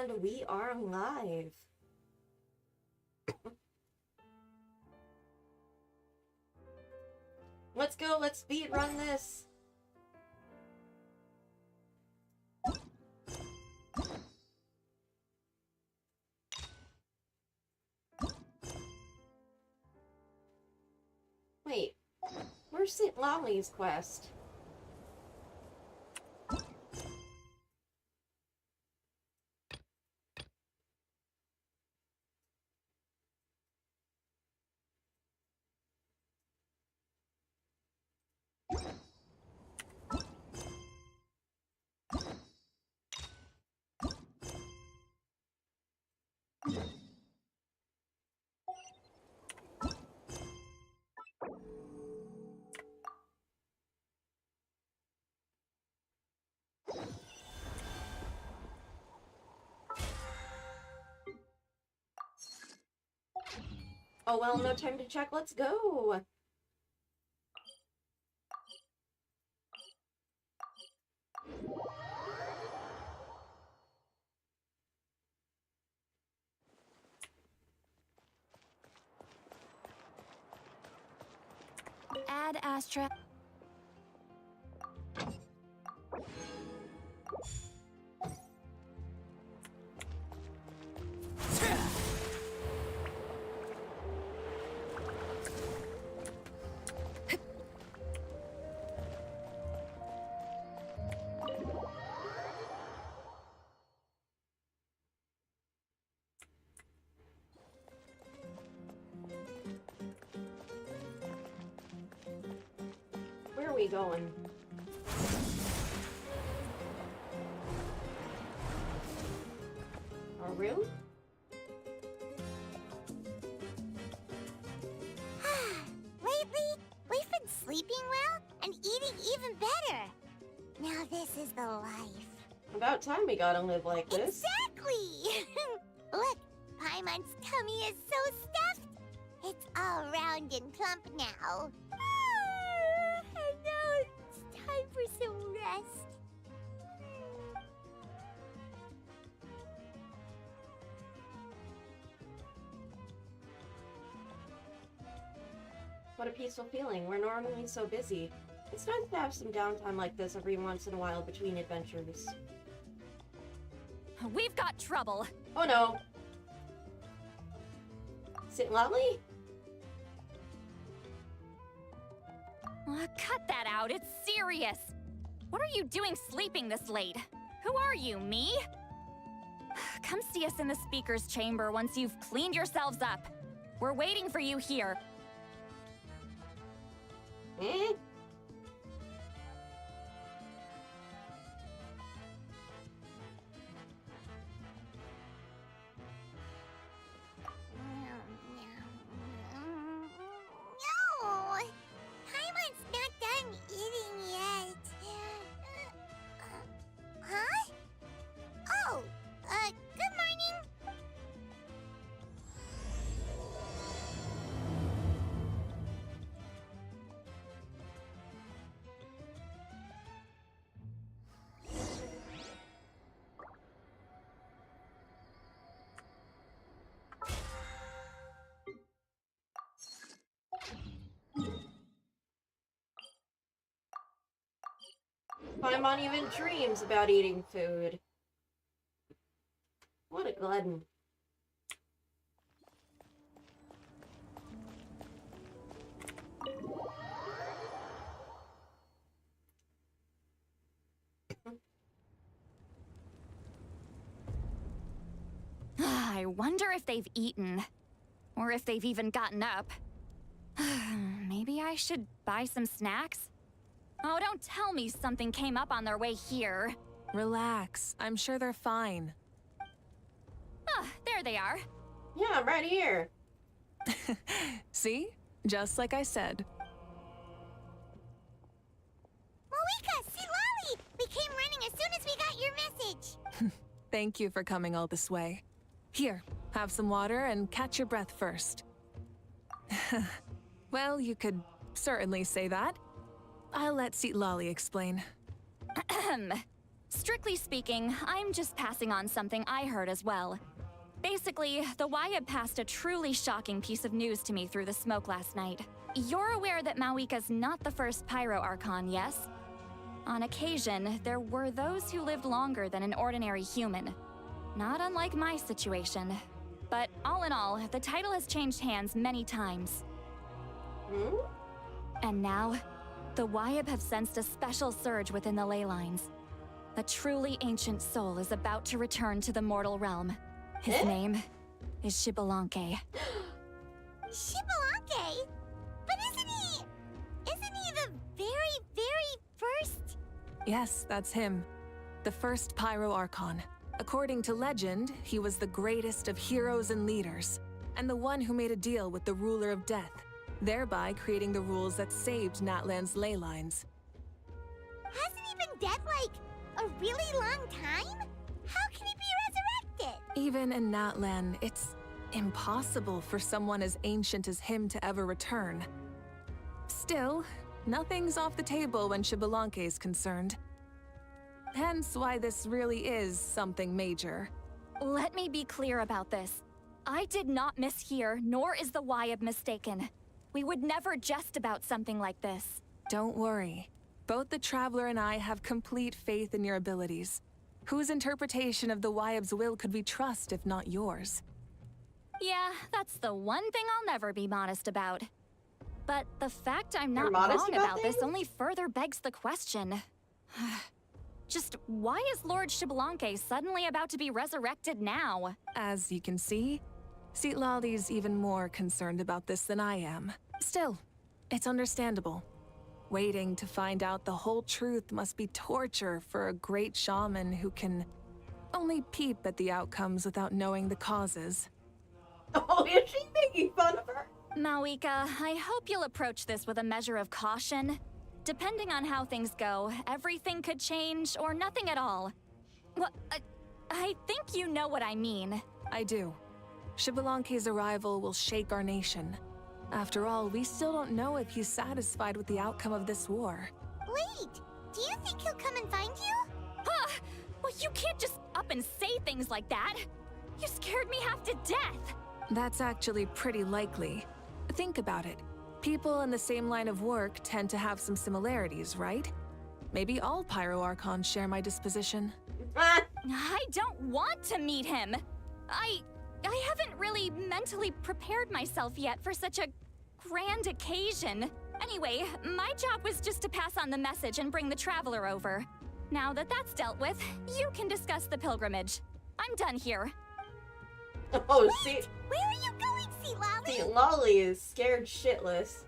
And we are live. Let's go, let's speed run this. Wait, where's Citlali's quest? Oh well, no time to check, let's go! Ad Astra. Where are we going? Our room? Lately, we've been sleeping well and eating even better. Now this is the life. About time we gotta live like this. Exactly! Look, Paimon's tummy is so stuffed. It's all round and plump now. And now it's time for some rest. What a peaceful feeling. We're normally so busy. It's nice to have some downtime like this every once in a while between adventures. We've got trouble. Oh no! Citlali? Cut that out, it's serious. What are you doing sleeping this late? Who are you, me? Come see us in the speaker's chamber once you've cleaned yourselves up. We're waiting for you here. Eh? No! Paimon's not done eating yet. Huh? Oh, good morning. Paimon even dreams about eating food. What a glutton. I wonder if they've eaten. Or if they've even gotten up. Maybe I should buy some snacks? Oh, don't tell me something came up on their way here. Relax. I'm sure they're fine. Ah, there they are. Yeah, I'm right here. See? Just like I said. Mavuika, Citlali! We came running as soon as we got your message. Thank you for coming all this way. Here, have some water and catch your breath first. Well, you could certainly say that. I'll let Citlali explain. Strictly speaking, I'm just passing on something I heard as well. Basically, the Wyab passed a truly shocking piece of news to me through the smoke last night. You're aware that Mavuika's not the first Pyro Archon, yes? On occasion, there were those who lived longer than an ordinary human. Not unlike my situation. But all in all, the title has changed hands many times. Hmm? And now, the Wyab have sensed a special surge within the ley lines. A truly ancient soul is about to return to the mortal realm. His name is Xbalanque. Xbalanque? But isn't he the very, very first? Yes, that's him. The first Pyro Archon. According to legend, he was the greatest of heroes and leaders, and the one who made a deal with the ruler of death, thereby creating the rules that saved Natlan's ley lines. Hasn't he been dead like a really long time? How can he be resurrected? Even in Natlan, it's impossible for someone as ancient as him to ever return. Still, nothing's off the table when Xbalanque is concerned. Hence why this really is something major. Let me be clear about this. I did not mishear, nor is the Wyab mistaken. We would never jest about something like this. Don't worry. Both the Traveler and I have complete faith in your abilities. Whose interpretation of the Wyab's will could we trust if not yours? Yeah, that's the one thing I'll never be modest about. But the fact I'm You're not modest wrong about about this things? only further begs the question. Just why is Lord Xbalanque suddenly about to be resurrected now? As you can see, Citlali's even more concerned about this than I am. Still, it's understandable. Waiting to find out the whole truth must be torture for a great shaman who can only peep at the outcomes without knowing the causes. Oh, is she making fun of her? Mavuika, I hope you'll approach this with a measure of caution. Depending on how things go, everything could change or nothing at all. Well, I think you know what I mean. I do. Xbalanque's arrival will shake our nation. After all, we still don't know if he's satisfied with the outcome of this war. Wait, do you think he'll come and find you? Huh? Well, you can't just up and say things like that. You scared me half to death. That's actually pretty likely. Think about it. People in the same line of work tend to have some similarities, right? Maybe all Pyro Archons share my disposition. Ah, I don't want to meet him. I haven't really mentally prepared myself yet for such a grand occasion. Anyway, my job was just to pass on the message and bring the Traveler over. Now that that's dealt with, you can discuss the pilgrimage. I'm done here. oh, see, Where are you going, Citlali? Lolly is scared shitless.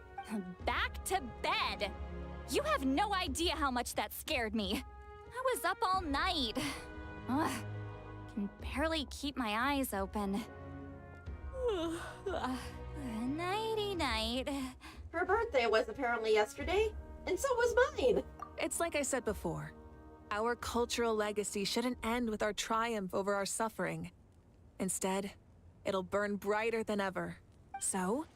Back to bed. You have no idea how much that scared me. I was up all night. Ugh, can barely keep my eyes open. Nighty-night. Her birthday was apparently yesterday, and so was mine. It's like I said before. Our cultural legacy shouldn't end with our triumph over our suffering. Instead, it'll burn brighter than ever. So,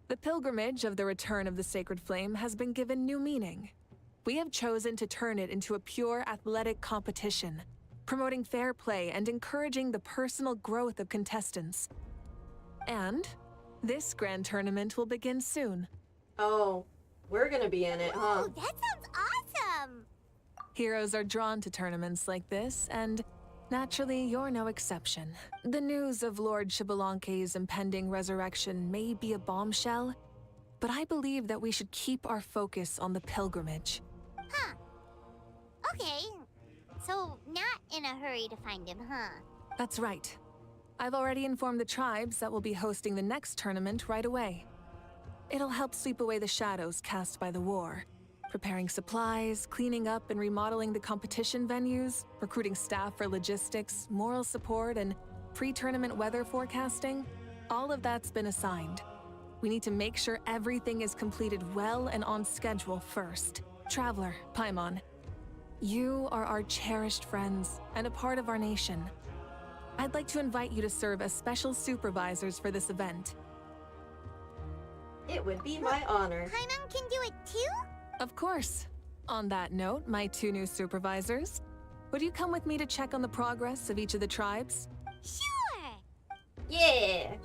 the pilgrimage of the return of the sacred flame has been given new meaning. We have chosen to turn it into a pure athletic competition, promoting fair play and encouraging the personal growth of contestants. And this grand tournament will begin soon. Oh, we're gonna be in it, huh? Oh, that sounds awesome! Heroes are drawn to tournaments like this, and naturally, you're no exception. The news of Lord Xbalanque's impending resurrection may be a bombshell, but I believe that we should keep our focus on the pilgrimage. Huh. Okay. So, not in a hurry to find him, huh? That's right. I've already informed the tribes that we'll be hosting the next tournament right away. It'll help sweep away the shadows cast by the war. Preparing supplies, cleaning up and remodeling the competition venues, recruiting staff for logistics, moral support, and pre-tournament weather forecasting, all of that's been assigned. We need to make sure everything is completed well and on schedule first. Traveler, Paimon, you are our cherished friends and a part of our nation. I'd like to invite you to serve as special supervisors for this event. It would be my honor. Paimon can do it too? Of course. On that note, my two new supervisors, would you come with me to check on the progress of each of the tribes? Sure! Yeah!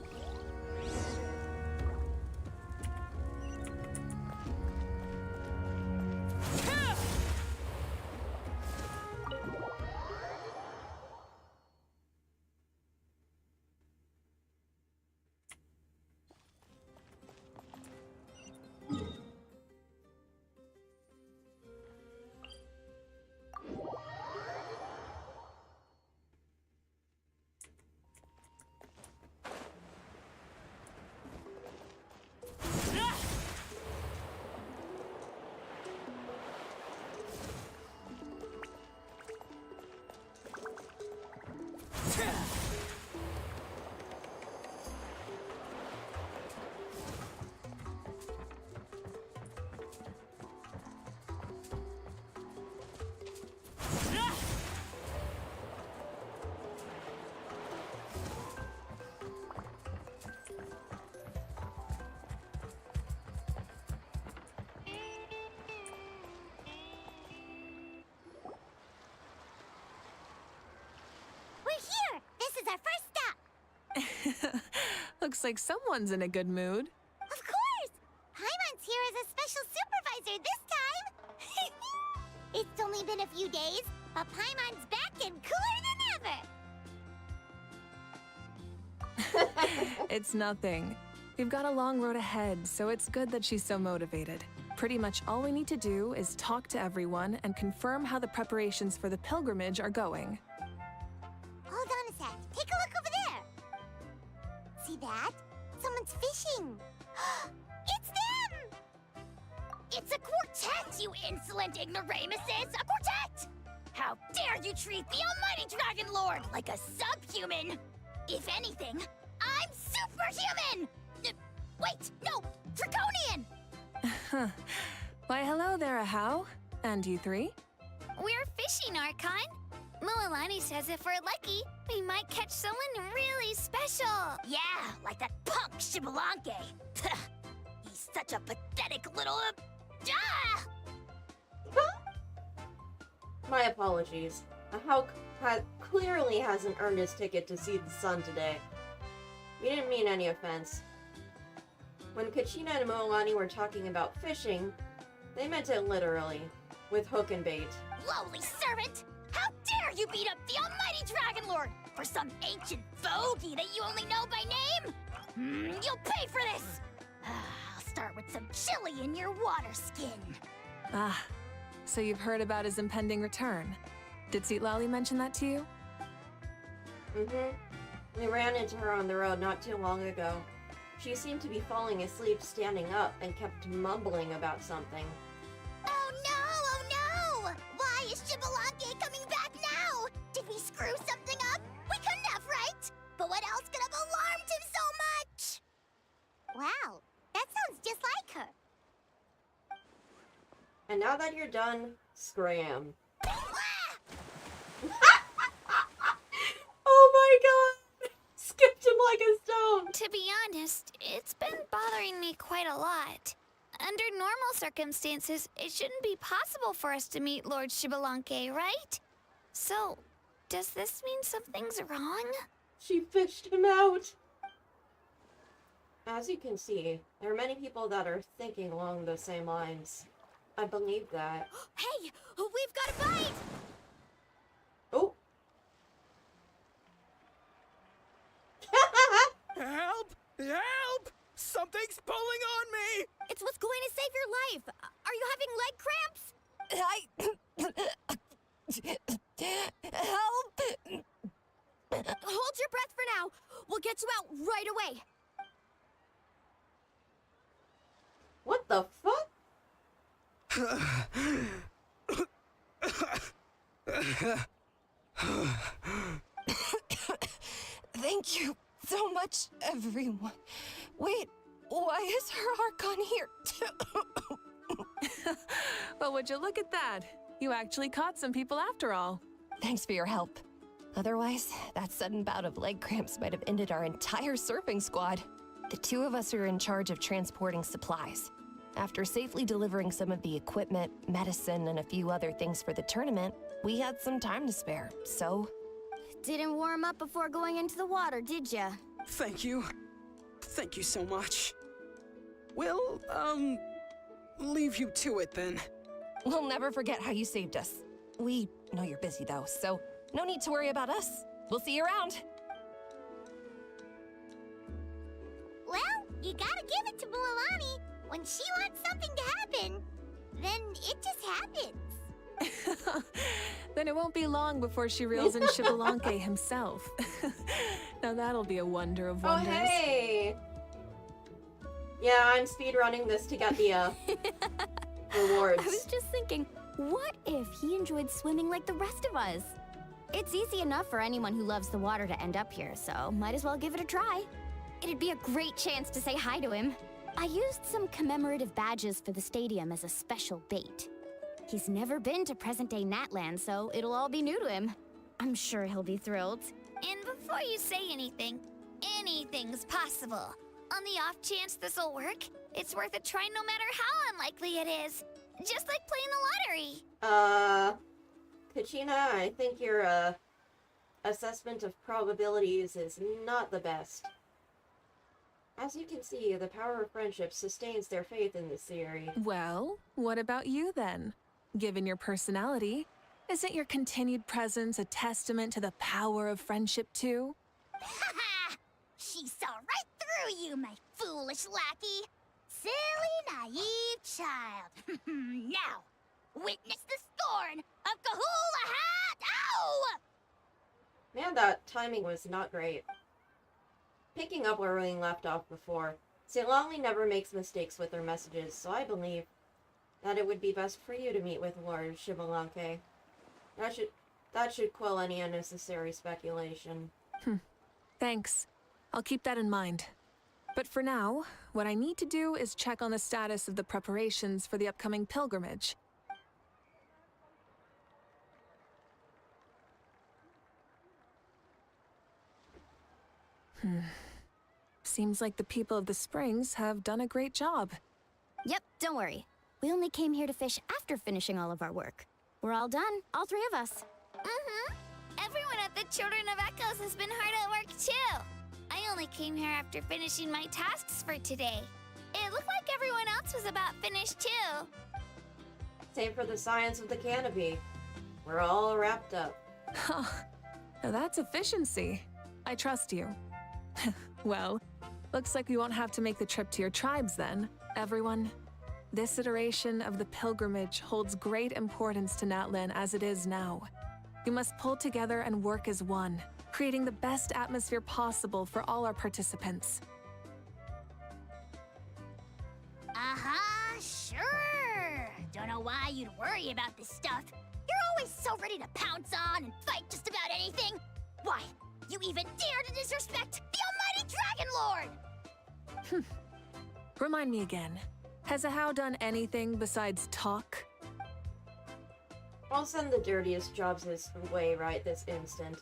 We're here! This is our first stop! Looks like someone's in a good mood. Of course! Paimon's here as a special supervisor this time! It's only been a few days, but Paimon's back and cooler than ever! It's nothing. We've got a long road ahead, so it's good that she's so motivated. Pretty much all we need to do is talk to everyone and confirm how the preparations for the pilgrimage are going. Hold on a sec. Take a look over there. See that? Someone's fishing. It's them! It's a quartet, you insolent ignoramuses! A quartet! How dare you treat the almighty Dragon Lord like a subhuman! If anything, I'm superhuman! Wait, no! Draconian! Why, hello there, Ahau. And you three? We're fishing, Archon. Mualani says if we're lucky, we might catch someone really special. Yeah, like that punk Shibalanke. He's such a pathetic little... My apologies. How clearly hasn't earned his ticket to see the sun today. We didn't mean any offense. When Kachina and Moalani were talking about fishing, they meant it literally, with hook and bait. Lowly servant! How dare you beat up the almighty Dragon Lord for some ancient bogey that you only know by name? You'll pay for this! I'll start with some chili in your water skin. Ah, so you've heard about his impending return. Did Citlali mention that to you? Mm-hmm. We ran into her on the road not too long ago. She seemed to be falling asleep standing up and kept mumbling about something. Oh no! Why is Shibalanke coming back now? Did we screw something up? We couldn't have, right? But what else could have alarmed him so much? Wow, that sounds just like her. And now that you're done, scram. Oh my god! Skipped him like a stone! To be honest, it's been bothering me quite a lot. Under normal circumstances, it shouldn't be possible for us to meet Lord Shibalanke, right? So, does this mean something's wrong? She fished him out! As you can see, there are many people that are thinking along those same lines. I believe that. Hey, we've got a bite! Oh! Help! Help! Something's pulling on me! It's what's going to save your life! Are you having leg cramps? Help! Hold your breath for now. We'll get you out right away. What the fuck? Thank you so much, everyone. Wait, why is her Archon here too? Well, would you look at that? You actually caught some people after all. Thanks for your help. Otherwise, that sudden bout of leg cramps might have ended our entire surfing squad. The two of us are in charge of transporting supplies. After safely delivering some of the equipment, medicine, and a few other things for the tournament, we had some time to spare, so... Didn't warm up before going into the water, did ya? Thank you. Thank you so much. We'll, leave you to it then. We'll never forget how you saved us. We know you're busy though, so no need to worry about us. We'll see you around. Well, you gotta give it to Mualani. When she wants something to happen, then it just happens. Then it won't be long before she reels in Xbalanque himself. Now that'll be a wonder of Oh, wonders. hey! Yeah, I'm speedrunning this to get the, rewards. I was just thinking, what if he enjoyed swimming like the rest of us? It's easy enough for anyone who loves the water to end up here, so might as well give it a try. It'd be a great chance to say hi to him. I used some commemorative badges for the stadium as a special bait. He's never been to present-day Natland, so it'll all be new to him. I'm sure he'll be thrilled. And before you say anything, anything's possible. On the off chance this'll work, it's worth a try no matter how unlikely it is. Just like playing the lottery. Kachina, I think your, assessment of probabilities is not the best. As you can see, the power of friendship sustains their faith in this theory. Well, what about you then? Given your personality, isn't your continued presence a testament to the power of friendship too? Ha! She saw right through you, my foolish lackey. Silly, naive child. Now, witness the scorn of Kahula Hat! Ow! Man, that timing was not great. Picking up where we left off before, Citlali never makes mistakes with her messages, so I believe that it would be best for you to meet with Lord Xbalanque. That should quell any unnecessary speculation. Thanks. I'll keep that in mind. But for now, what I need to do is check on the status of the preparations for the upcoming pilgrimage. Seems like the people of the Springs have done a great job. Yep, don't worry. We only came here to fish after finishing all of our work. We're all done, all three of us. Everyone at the Children of Echoes has been hard at work too. I only came here after finishing my tasks for today. It looked like everyone else was about finished too. Same for the science of the canopy. We're all wrapped up. Now that's efficiency. I trust you. Well, looks like we won't have to make the trip to your tribes then, everyone. This iteration of the pilgrimage holds great importance to Natlan as it is now. We must pull together and work as one, creating the best atmosphere possible for all our participants. Sure. Don't know why you'd worry about this stuff. You're always so ready to pounce on and fight just about anything. Why, you even dare to disrespect the almighty Dragon Lord! Remind me again, has Ahau done anything besides talk? I'll send the dirtiest jobs his way right this instant.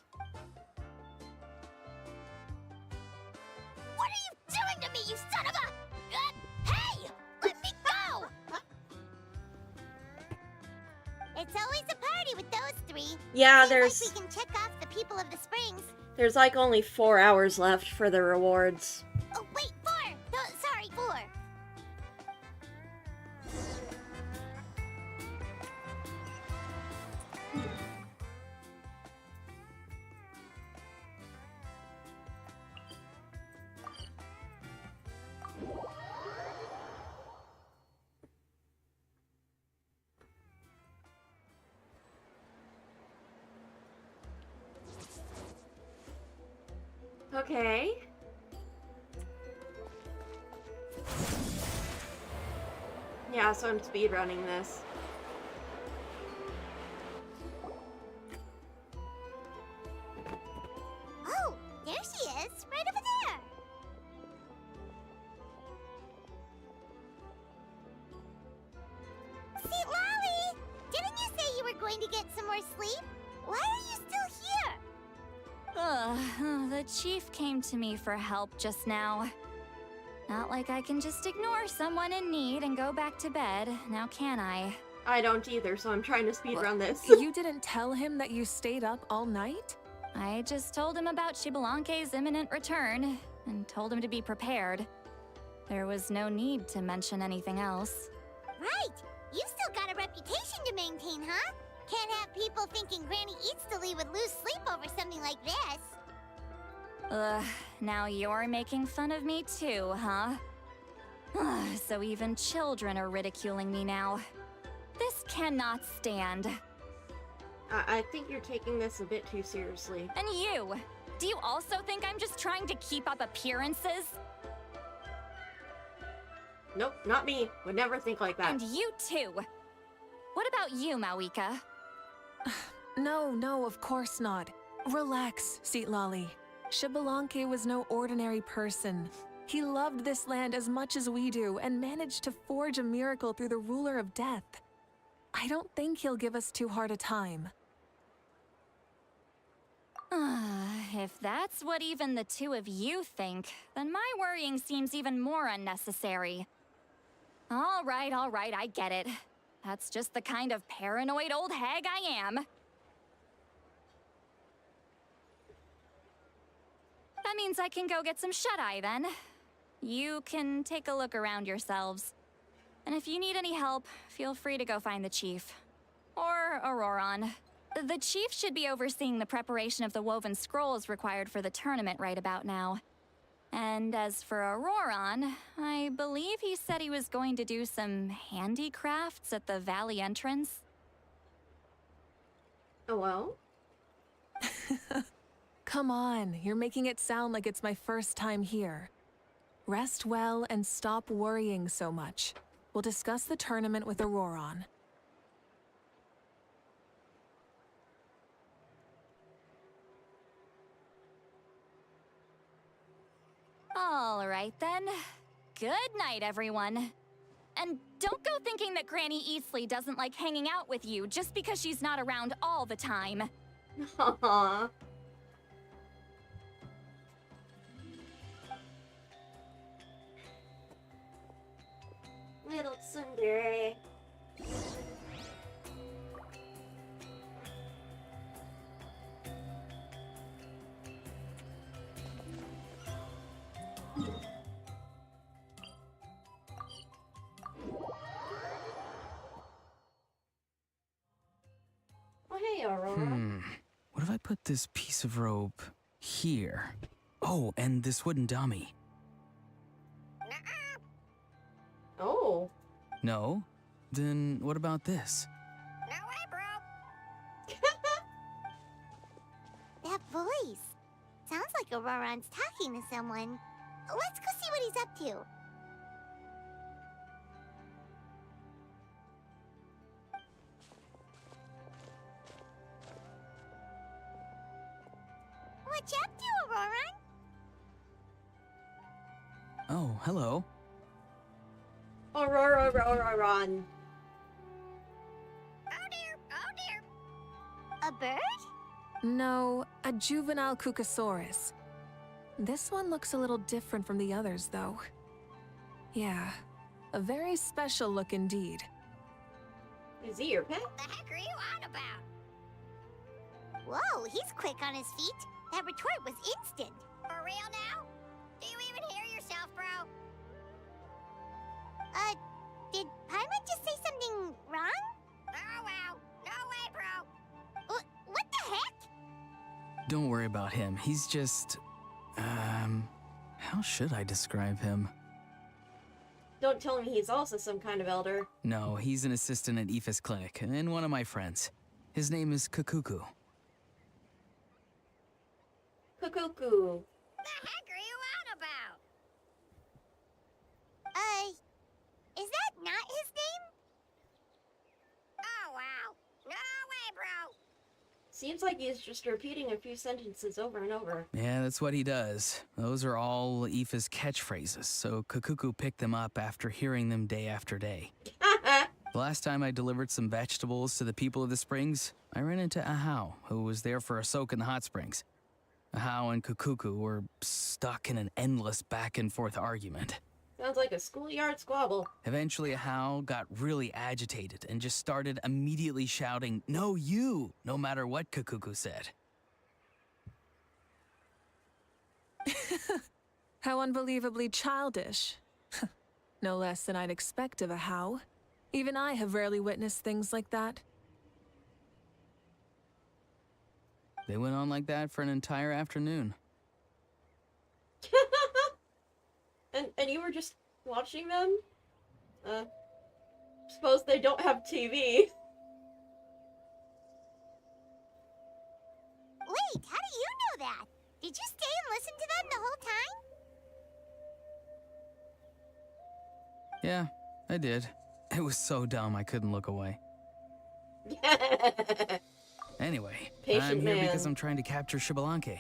What are you doing to me, you son of a... hey! Let me go! It's always a party with those three. Yeah, Seems like we can check off the people of the Springs. there's like only 4 hours left for the rewards. Oh, wait, 4! No, sorry, 4. Okay. Yeah, so I'm speedrunning this. Oh, there she is, right over there. Citlali! Didn't you say you were going to get some more sleep? Why are you still here? The chief came to me for help just now. Not like I can just ignore someone in need and go back to bed, now can I? I don't either, so I'm trying to speedrun this. You didn't tell him that you stayed up all night? I just told him about Shibalanke's imminent return, and told him to be prepared. There was no need to mention anything else. Right! You still got a reputation to maintain, huh? Can't have people thinking Granny Eatsley would lose sleep over something like this. Ugh, now you're making fun of me too, huh? Ugh, so even children are ridiculing me now. This cannot stand. I think you're taking this a bit too seriously. And you! Do you also think I'm just trying to keep up appearances? Nope, not me. Would never think like that. And you too! What about you, Mavuika? No, of course not. Relax, Citlali. Shibalanke was no ordinary person. He loved this land as much as we do and managed to forge a miracle through the ruler of death. I don't think he'll give us too hard a time. If that's what even the two of you think, then my worrying seems even more unnecessary. All right, I get it. That's just the kind of paranoid old hag I am. That means I can go get some shut-eye then. You can take a look around yourselves. And if you need any help, feel free to go find the chief. Or Auroron. The chief should be overseeing the preparation of the woven scrolls required for the tournament right about now. And as for Auroron, I believe he said he was going to do some handicrafts at the valley entrance. Oh well? Come on, you're making it sound like it's my first time here. Rest well and stop worrying so much. We'll discuss the tournament with Auroron. All right then. Good night, everyone. And don't go thinking that Granny Eatsley doesn't like hanging out with you just because she's not around all the time. Aww. Little tsundere. Oh, hey, Aurora. What if I put this piece of rope here? Oh, and this wooden dummy. Oh. No? Then what about this? No way, bro. That voice. Sounds like Auroron's talking to someone. Let's go see what he's up to. What you up to, Auroron? Oh, hello. Aurora, Auroron. Oh dear, oh dear. A bird? No, a juvenile Cucosaurus. This one looks a little different from the others, though. Yeah, a very special look indeed. Is he your pet? The heck are you on about? Whoa, he's quick on his feet. That retort was instant. For real now? Do you even hear yourself, bro? Did Paimon just say something wrong? Oh wow. No way, bro. What the heck? Don't worry about him. He's just... how should I describe him? Don't tell me he's also some kind of elder. No, he's an assistant at Aoife's clinic, and one of my friends. His name is Kukuku. Kukuku. The heck are you on about? Is that not his name? Oh wow. No way, bro. Seems like he's just repeating a few sentences over and over. Yeah, that's what he does. Those are all Aoife's catchphrases, so Kukuku picked them up after hearing them day after day. The last time I delivered some vegetables to the people of the springs, I ran into Ahau, who was there for a soak in the hot springs. Ahau and Kukuku were stuck in an endless back-and-forth argument. Sounds like a schoolyard squabble. Eventually, Hao got really agitated and just started immediately shouting, "No, you!" no matter what Kakuku said. How unbelievably childish. No less than I'd expect of a Hao. Even I have rarely witnessed things like that. They went on like that for an entire afternoon. And you were just watching them? Suppose they don't have TV. Wait, how do you know that? Did you stay and listen to them the whole time? Yeah, I did. It was so dumb I couldn't look away. Anyway, Patient I'm here because man. I'm trying to capture Shibalanke.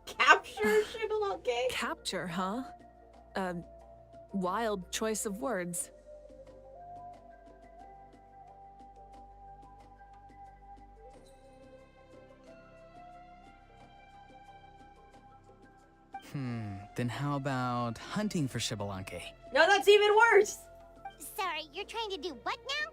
Capture Shibalanke? Capture, huh? A wild choice of words. Then how about hunting for Shibalanke? No, that's even worse! Sorry, you're trying to do what now?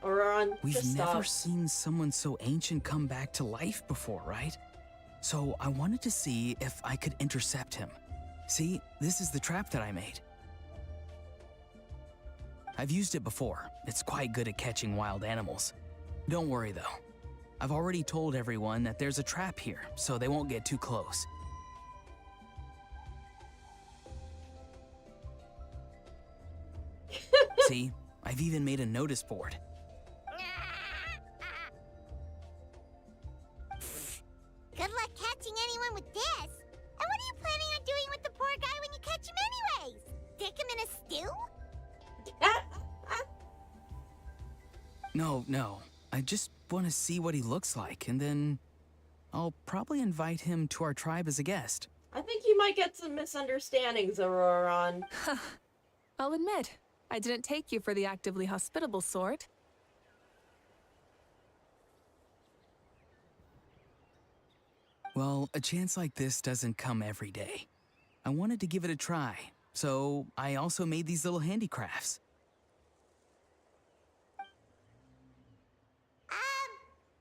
Auron, We've just never stop. seen someone so ancient come back to life before, right? So I wanted to see if I could intercept him. See, this is the trap that I made. I've used it before. It's quite good at catching wild animals. Don't worry though. I've already told everyone that there's a trap here, so they won't get too close. See, I've even made a notice board. Good luck catching anyone with this. And what are you planning on doing with the poor guy when you catch him anyways? Stick him in a stew? No. I just want to see what he looks like, and then I'll probably invite him to our tribe as a guest. I think you might get some misunderstandings, Auron. I'll admit, I didn't take you for the actively hospitable sort. Well, a chance like this doesn't come every day. I wanted to give it a try, so I also made these little handicrafts.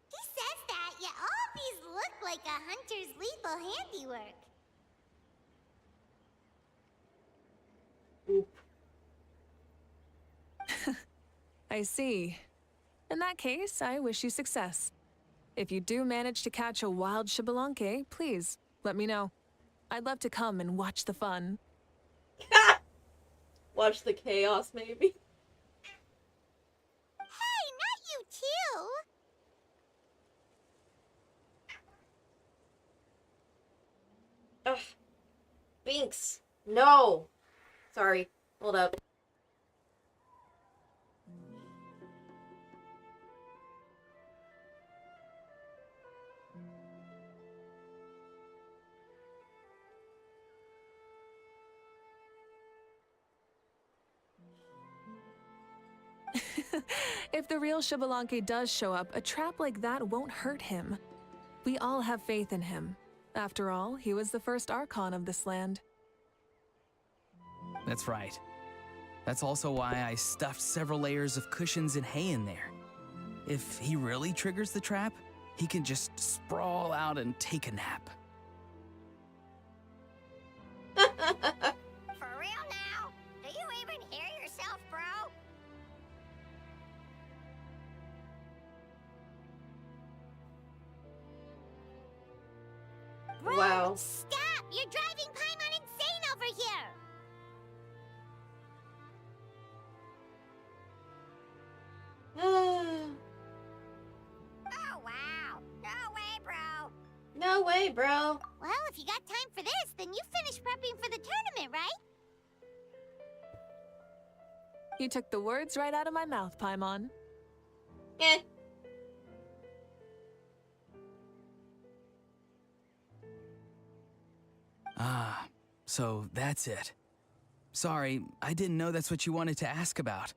He says that, yet all of these look like a hunter's lethal handiwork. Oop. I see. In that case, I wish you success. If you do manage to catch a wild Shibalanke, please let me know. I'd love to come and watch the fun. Watch the chaos, maybe. Hey, not you too! Ugh. Binks. No. Sorry. Hold up. If the real Shibalanke does show up, a trap like that won't hurt him. We all have faith in him. After all, he was the first Archon of this land. That's right. That's also why I stuffed several layers of cushions and hay in there. If he really triggers the trap, he can just sprawl out and take a nap. For real now? Do you even hear yourself, bro? Bro, Wow. stop! You're driving Paimon insane over here! Oh, wow. No way, bro. No way, bro. Well, if you got time for this, then you finished prepping for the tournament, right? You took the words right out of my mouth, Paimon. Eh. Ah, so that's it. Sorry, I didn't know that's what you wanted to ask about.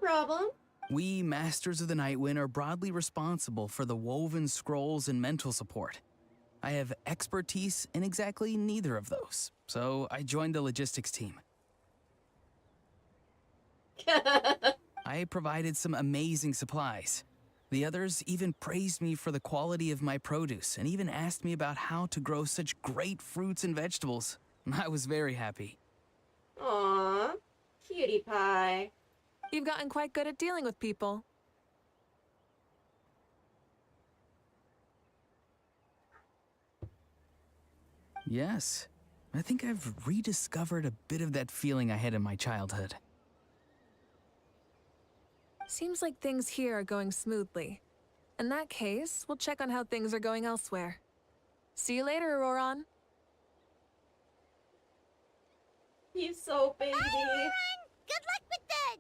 problem. We Masters of the Nightwind are broadly responsible for the woven scrolls and mental support. I have expertise in exactly neither of those, so I joined the logistics team. I provided some amazing supplies. The others even praised me for the quality of my produce and even asked me about how to grow such great fruits and vegetables. I was very happy. Aww, cutie pie. You've gotten quite good at dealing with people. Yes, I think I've rediscovered a bit of that feeling I had in my childhood. Seems like things here are going smoothly. In that case, we'll check on how things are going elsewhere. See you later, Auroron. He's so baby. Bye, Auroron! Good luck with the...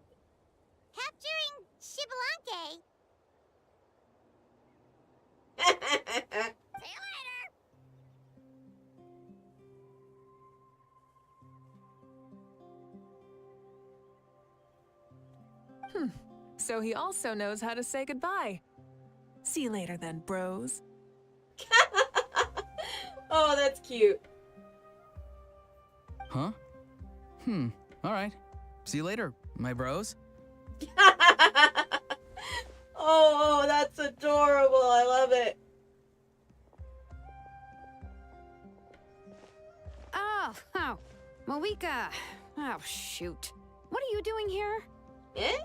capturing Shibalanke. See you later! So he also knows how to say goodbye. See you later then, bros. Oh, that's cute. Huh? Alright. See you later, my bros. Oh, that's adorable. I love it. Oh, Mavuika. Oh, shoot. What are you doing here? Eh?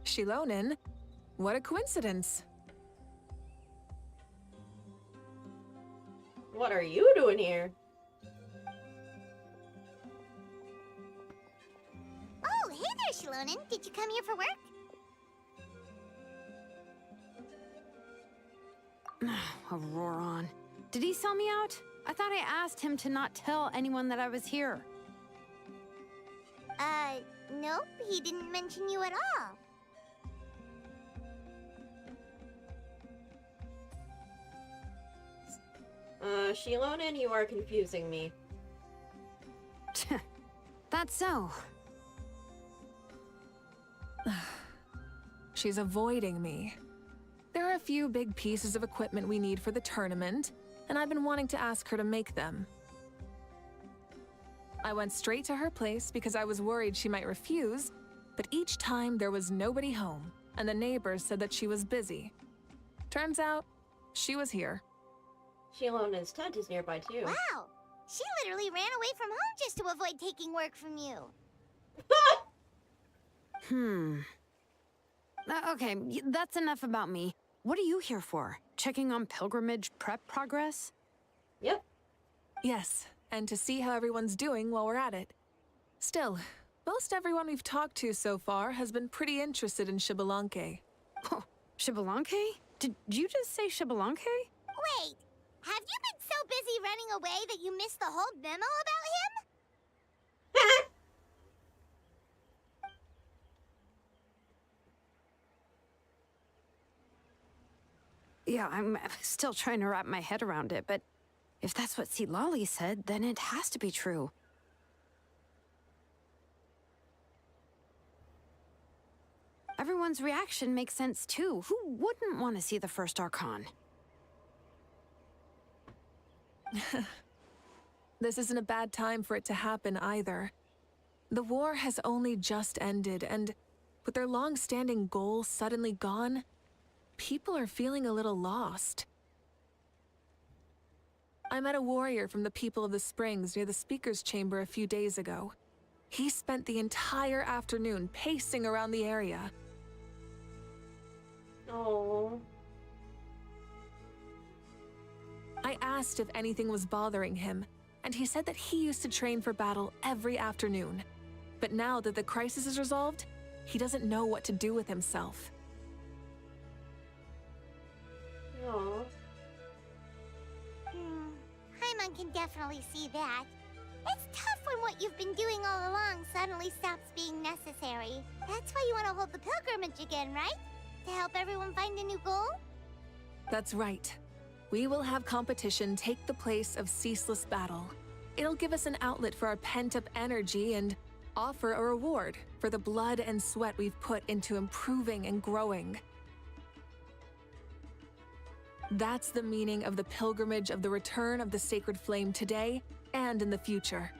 Shilonen, what a coincidence. What are you doing here? Oh, hey there, Shilonen. Did you come here for work? Auroron. Did he sell me out? I thought I asked him to not tell anyone that I was here. Nope. He didn't mention you at all. Shilonen, you are confusing me. That's so. She's avoiding me. There are a few big pieces of equipment we need for the tournament, and I've been wanting to ask her to make them. I went straight to her place because I was worried she might refuse, but each time there was nobody home, and the neighbors said that she was busy. Turns out, she was here. Shilonen's tent is nearby too. Wow. She literally ran away from home just to avoid taking work from you. Okay, that's enough about me. What are you here for? Checking on pilgrimage prep progress? Yep. Yes, and to see how everyone's doing while we're at it. Still, most everyone we've talked to so far has been pretty interested in Shibalanke. Oh, Shibalanke? Did you just say Shibalanke? Wait, have you been so busy running away that you missed the whole memo about him? Yeah, I'm still trying to wrap my head around it, but if that's what Citlali said, then it has to be true. Everyone's reaction makes sense too. Who wouldn't want to see the first Archon? This isn't a bad time for it to happen either. The war has only just ended, and with their long-standing goal suddenly gone, people are feeling a little lost. I met a warrior from the People of the Springs near the Speaker's Chamber a few days ago. He spent the entire afternoon pacing around the area. Oh. I asked if anything was bothering him, and he said that he used to train for battle every afternoon. But now that the crisis is resolved, he doesn't know what to do with himself. Oh. Paimon can definitely see that. It's tough when what you've been doing all along suddenly stops being necessary. That's why you want to hold the pilgrimage again, right? To help everyone find a new goal? That's right. We will have competition take the place of ceaseless battle. It'll give us an outlet for our pent-up energy and offer a reward for the blood and sweat we've put into improving and growing. That's the meaning of the pilgrimage of the return of the sacred flame today and in the future.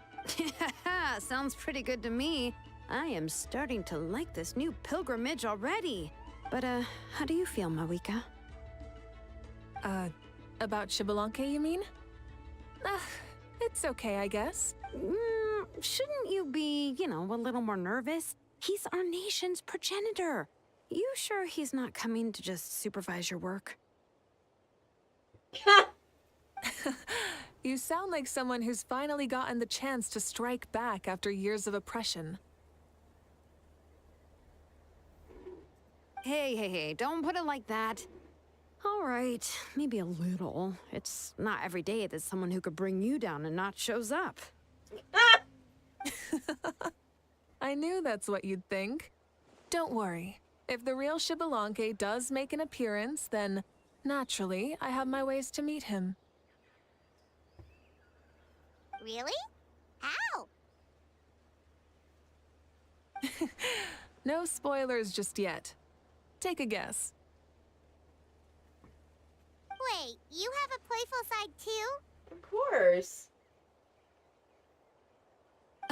Sounds pretty good to me. I am starting to like this new pilgrimage already. But, how do you feel, Mavuika? About Xbalanque, you mean? It's okay, I guess. Shouldn't you be, a little more nervous? He's our nation's progenitor. You sure he's not coming to just supervise your work? You sound like someone who's finally gotten the chance to strike back after years of oppression. Hey, don't put it like that. All right, maybe a little. It's not every day that someone who could bring you down a notch shows up. I knew that's what you'd think. Don't worry. If the real Xbalanque does make an appearance, then naturally, I have my ways to meet him. Really? How? No spoilers just yet. Take a guess. Wait, you have a playful side too? Of course.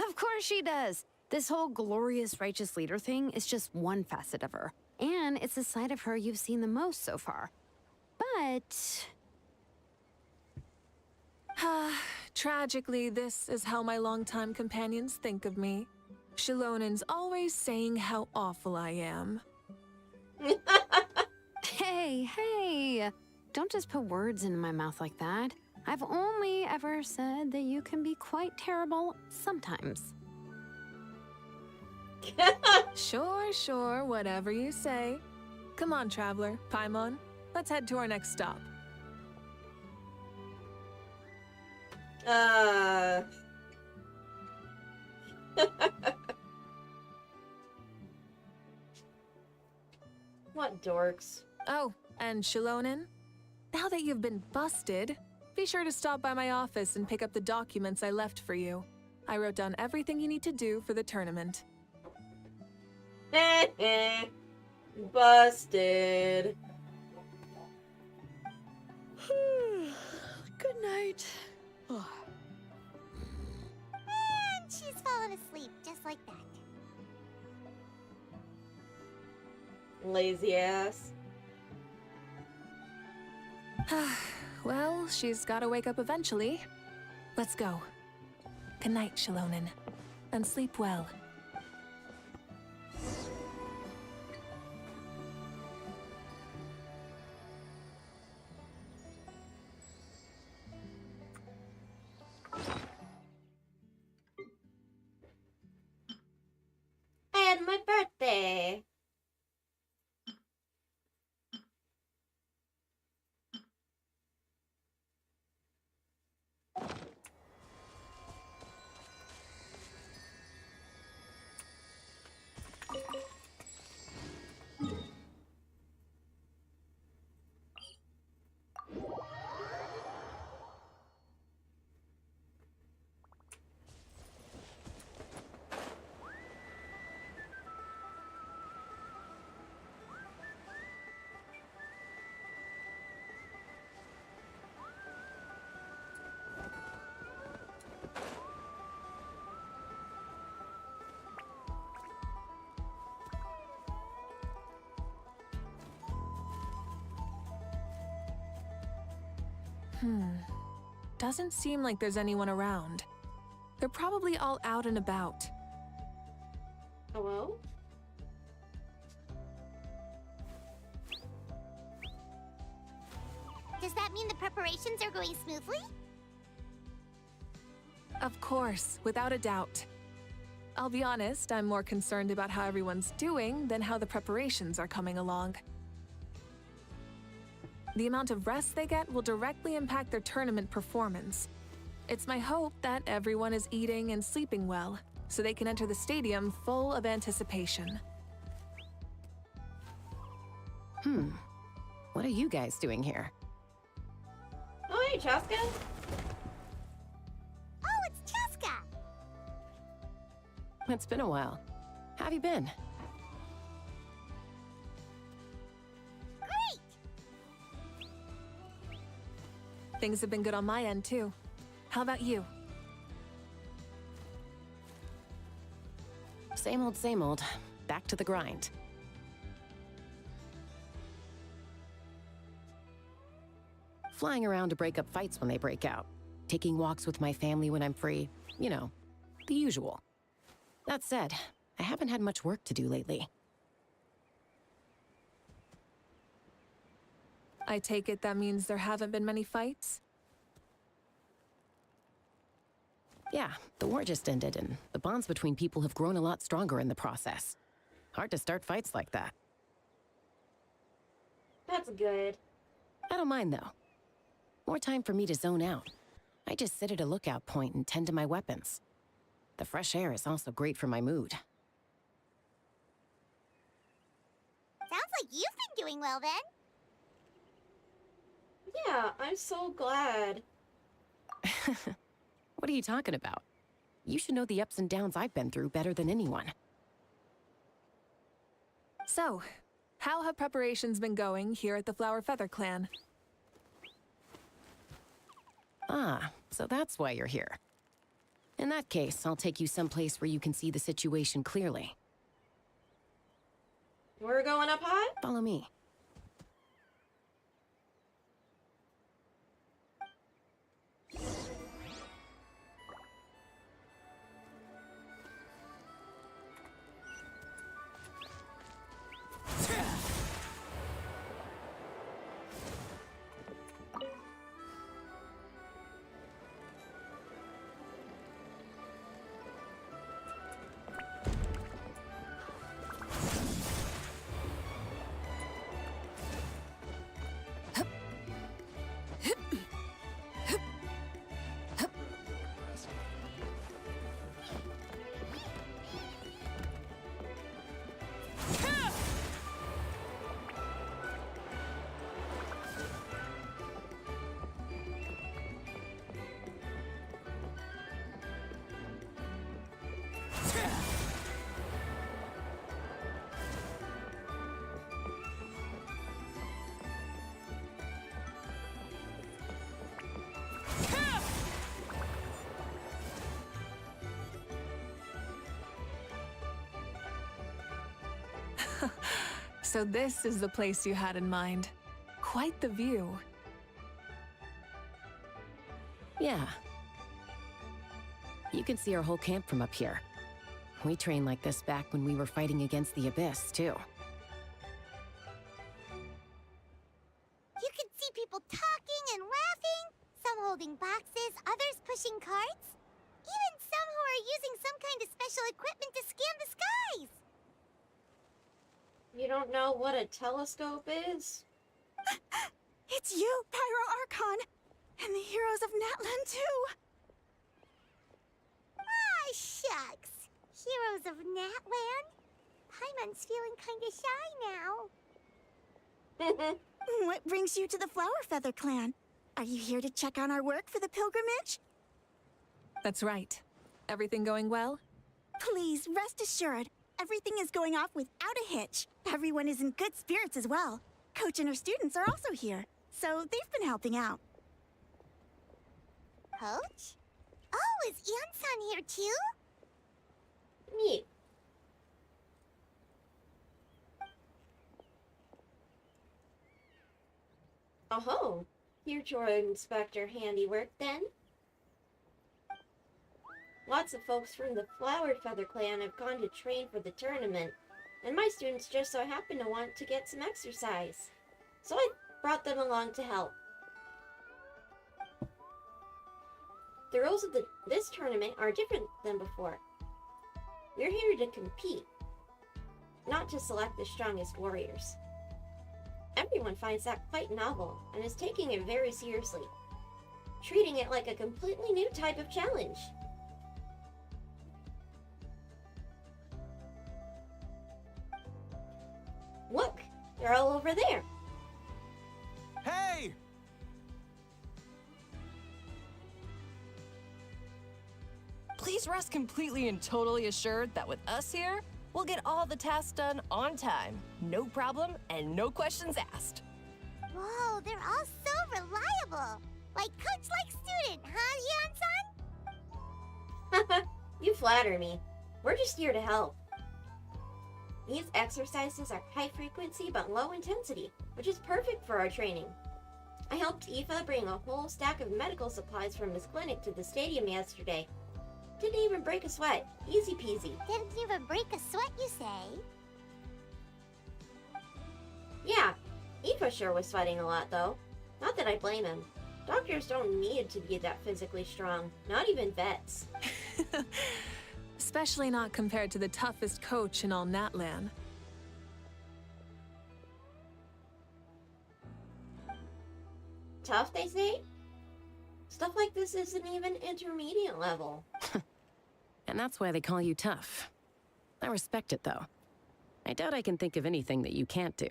Of course she does. This whole glorious righteous leader thing is just one facet of her. And it's a side of her you've seen the most so far. But... Tragically, this is how my longtime companions think of me. Shilonin's always saying how awful I am. Hey, don't just put words into my mouth like that. I've only ever said that you can be quite terrible sometimes. Sure, whatever you say. Come on, Traveler, Paimon, let's head to our next stop. What dorks. Oh, and Shilonin, now that you've been busted, be sure to stop by my office and pick up the documents I left for you. I wrote down everything you need to do for the tournament. Busted. Good night. And she's fallen asleep just like that. Lazy ass. Well, she's gotta wake up eventually. Let's go. Good night, Shilonin. And sleep well. And my birthday. Doesn't seem like there's anyone around. They're probably all out and about. Hello? Does that mean the preparations are going smoothly? Of course, without a doubt. I'll be honest, I'm more concerned about how everyone's doing than how the preparations are coming along. The amount of rest they get will directly impact their tournament performance. It's my hope that everyone is eating and sleeping well, so they can enter the stadium full of anticipation. What are you guys doing here? Oh, hey, Chaska. Oh, it's Cheska! It's been a while. How have you been? Things have been good on my end, too. How about you? Same old, same old. Back to the grind. Flying around to break up fights when they break out. Taking walks with my family when I'm free. You know, the usual. That said, I haven't had much work to do lately. I take it that means there haven't been many fights? Yeah, the war just ended, and the bonds between people have grown a lot stronger in the process. Hard to start fights like that. That's good. I don't mind, though. More time for me to zone out. I just sit at a lookout point and tend to my weapons. The fresh air is also great for my mood. Sounds like you've been doing well then. Yeah, I'm so glad. What are you talking about? You should know the ups and downs I've been through better than anyone. So, how have preparations been going here at the Flower Feather Clan? Ah, so that's why you're here. In that case, I'll take you someplace where you can see the situation clearly. We're going up high? Follow me. So this is the place you had in mind. Quite the view. Yeah. You can see our whole camp from up here. We trained like this back when we were fighting against the Abyss, too. You can see people talking and laughing, some holding boxes, others pushing carts. Even some who are using some kind of special equipment to scan the skies. You don't know what a telescope is? It's you, Pyro Archon, and the heroes of Natlan too. Ah, shucks. Heroes of Natland? Paimon's feeling kinda shy now. What brings you to the Flower Feather Clan? Are you here to check on our work for the pilgrimage? That's right. Everything going well? Please, rest assured, everything is going off without a hitch. Everyone is in good spirits as well. Coach and her students are also here, so they've been helping out. Coach? Oh, is Ansan here too? Neat. Oh-ho. Future Inspector handiwork, then. Lots of folks from the Flower Feather Clan have gone to train for the tournament, and my students just so happen to want to get some exercise. So I brought them along to help. The rules of this tournament are different than before. We're here to compete, not to select the strongest warriors. Everyone finds that quite novel and is taking it very seriously, treating it like a completely new type of challenge. Look, they're all over there. Hey! Please rest completely and totally assured that with us here, we'll We'll get all the tasks done on time. No problem and no questions asked. Whoa, they're all so reliable. Like coach like student, huh, Yan-san? You flatter me. We're just here to help. These exercises are high frequency but low intensity, which is perfect for our training. I helped Aoife bring a whole stack of medical supplies from his clinic to the stadium yesterday. Didn't even break a sweat. Easy peasy. Didn't even break a sweat, you say? Yeah, Aoife sure was sweating a lot though. Not that I blame him. Doctors don't need to be that physically strong, not even vets. Especially not compared to the toughest coach in all Natlan. Tough, they say? Stuff like this isn't even intermediate level. And that's why they call you tough. I respect it, though. I doubt I can think of anything that you can't do.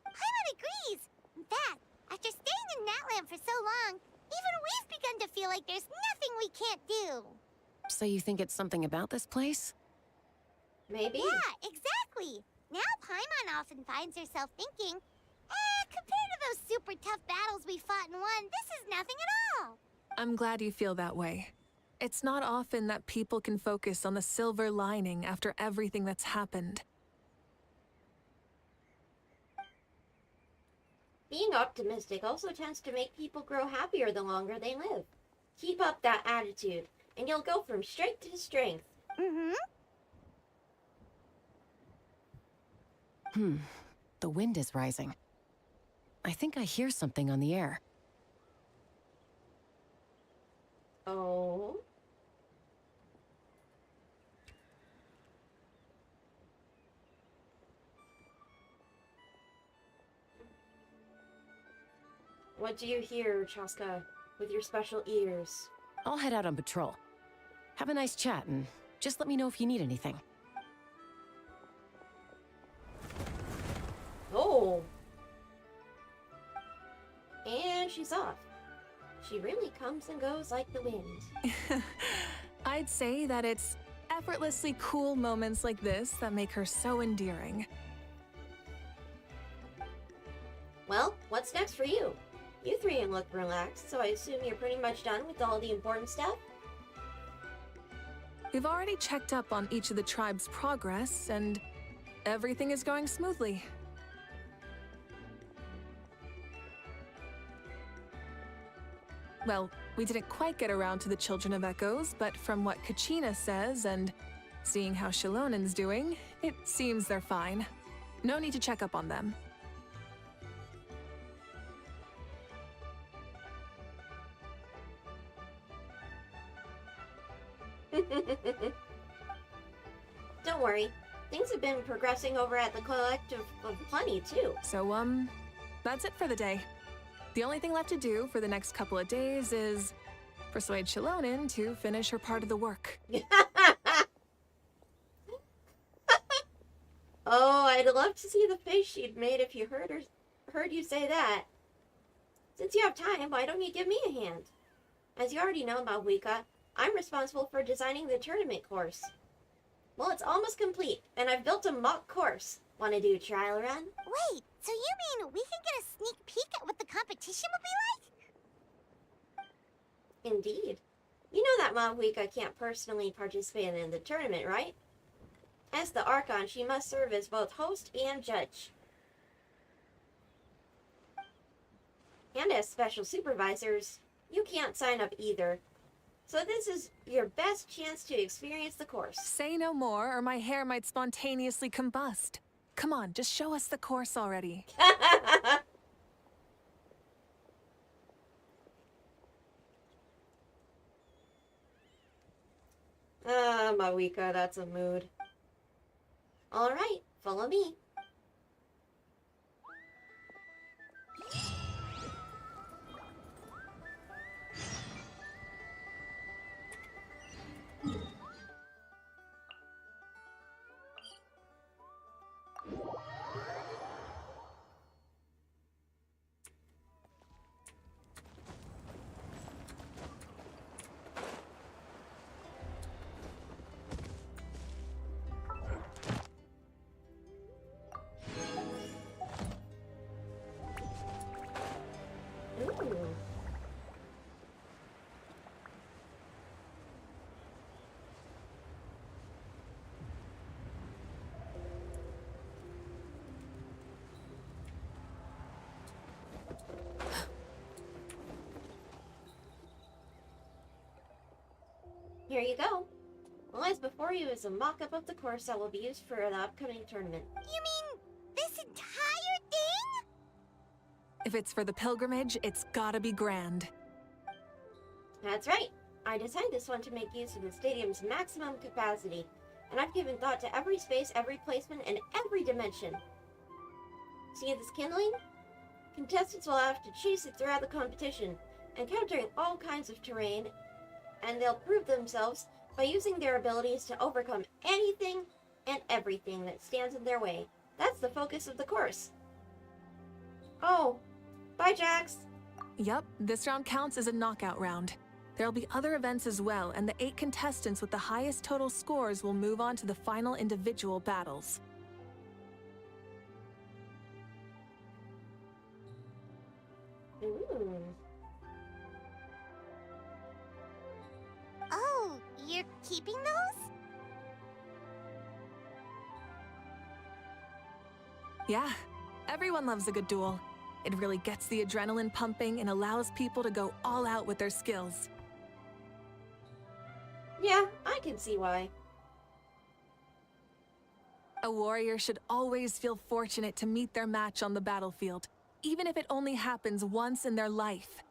Paimon agrees. In fact, after staying in Natlan for so long, even we've begun to feel like there's nothing we can't do. So you think it's something about this place? Maybe. Yeah, exactly. Now Paimon often finds herself thinking, compared to those super tough battles we fought and won, this is nothing at all. I'm glad you feel that way. It's not often that people can focus on the silver lining after everything that's happened. Being optimistic also tends to make people grow happier the longer they live. Keep up that attitude, and you'll go from strength to strength. Mm-hmm. The wind is rising. I think I hear something on the air. Oh? What do you hear, Chaska, with your special ears? I'll head out on patrol. Have a nice chat, and just let me know if you need anything. Oh! And she's off. She really comes and goes like the wind. I'd say that it's effortlessly cool moments like this that make her so endearing. Well, what's next for you? You three look relaxed, so I assume you're pretty much done with all the important stuff? We've already checked up on each of the tribe's progress, and everything is going smoothly. Well, we didn't quite get around to the Children of Echoes, but from what Kachina says and seeing how Shilonen's doing, it seems they're fine. No need to check up on them. Don't worry. Things have been progressing over at the Collective of Plenty, too. So, that's it for the day. The only thing left to do for the next couple of days is persuade Shilonen to finish her part of the work. Oh, I'd love to see the face she'd made if you heard you say that. Since you have time, why don't you give me a hand? As you already know, Mavuika, I'm responsible for designing the tournament course. Well, it's almost complete, and I've built a mock course. Want to do a trial run? Wait, so you mean we can get a sneak peek at what the competition would be like? Indeed. You know that Mavuika can't personally participate in the tournament, right? As the Archon, she must serve as both host and judge. And as special supervisors, you can't sign up either. So this is your best chance to experience the course. Say no more, or my hair might spontaneously combust. Come on, just show us the course already. Ah, Mavuika, that's a mood. Alright, follow me. Here you go. What lies before you is a mock-up of the course that will be used for the upcoming tournament. You mean this entire thing? If it's for the pilgrimage, it's gotta be grand. That's right. I designed this one to make use of the stadium's maximum capacity, and I've given thought to every space, every placement, and every dimension. See this kindling? Contestants will have to chase it throughout the competition, encountering all kinds of terrain, and they'll prove themselves by using their abilities to overcome anything and everything that stands in their way. That's the focus of the course. Oh, bye, Jax. Yup, this round counts as a knockout round. There'll be other events as well, and the 8 contestants with the highest total scores will move on to the final individual battles. Ooh. Oh, you're keeping those? Yeah, everyone loves a good duel. It really gets the adrenaline pumping and allows people to go all out with their skills. Yeah, I can see why. A warrior should always feel fortunate to meet their match on the battlefield, even if it only happens once in their life.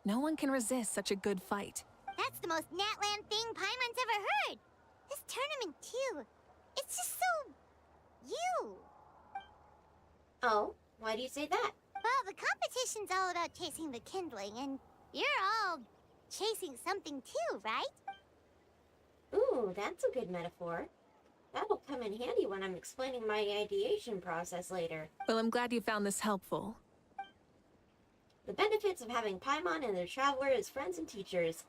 No one can resist such a good fight. That's the most Natland thing Paimon's ever heard. This tournament, too. It's just so... you. Oh, why do you say that? Well, the competition's all about chasing the kindling, and you're all chasing something too, right? Ooh, that's a good metaphor. That'll come in handy when I'm explaining my ideation process later. Well, I'm glad you found this helpful. The benefits of having Paimon and the Traveler as friends and teachers.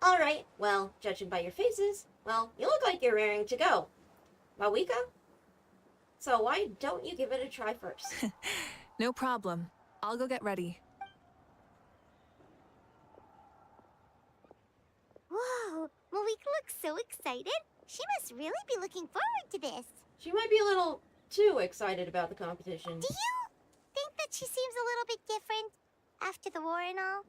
Alright, well, judging by your faces, well, you look like you're raring to go. Mavuika? So why don't you give it a try first? No problem. I'll go get ready. Whoa, Mavuika looks so excited. She must really be looking forward to this. She might be a little too excited about the competition. Do you think that she seems a little bit different after the war and all?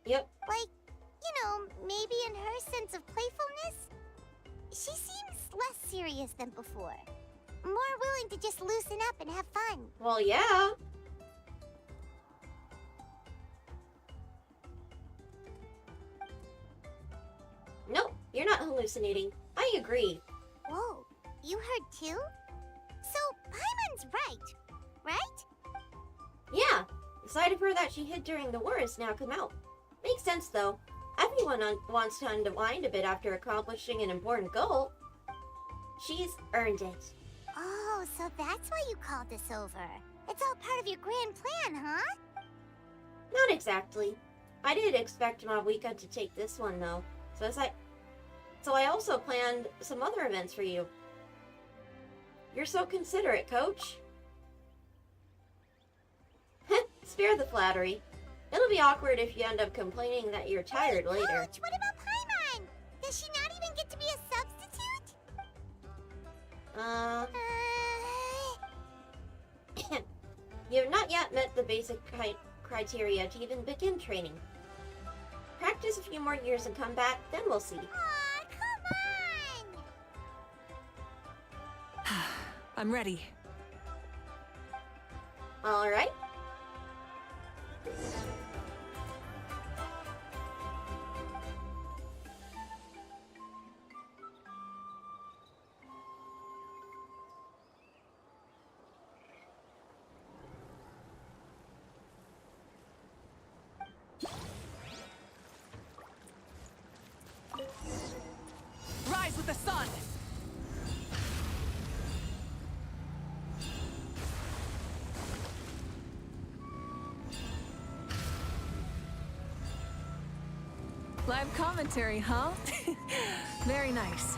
Yep. Like, you know, maybe in her sense of playfulness? She seems less serious than before. More willing to just loosen up and have fun. Well, yeah. Nope, you're not hallucinating. I agree. Whoa, you heard too? So, Paimon's right? Yeah, the side of her that she hid during the war has now come out. Makes sense, though. Everyone wants to unwind a bit after accomplishing an important goal. She's earned it. Oh, so that's why you called this over. It's all part of your grand plan, huh? Not exactly. I did expect Mavuika to take this one, though. So I also planned some other events for you. You're so considerate, Coach. Spare the flattery. It'll be awkward if you end up complaining that you're tired later. Coach, what about Paimon? Does she not even get to be a substitute? You have not yet met the basic criteria to even begin training. Practice a few more years and come back, then we'll see. Aw, come on! I'm ready. All right. Rise with the sun! Live commentary, huh? Very nice.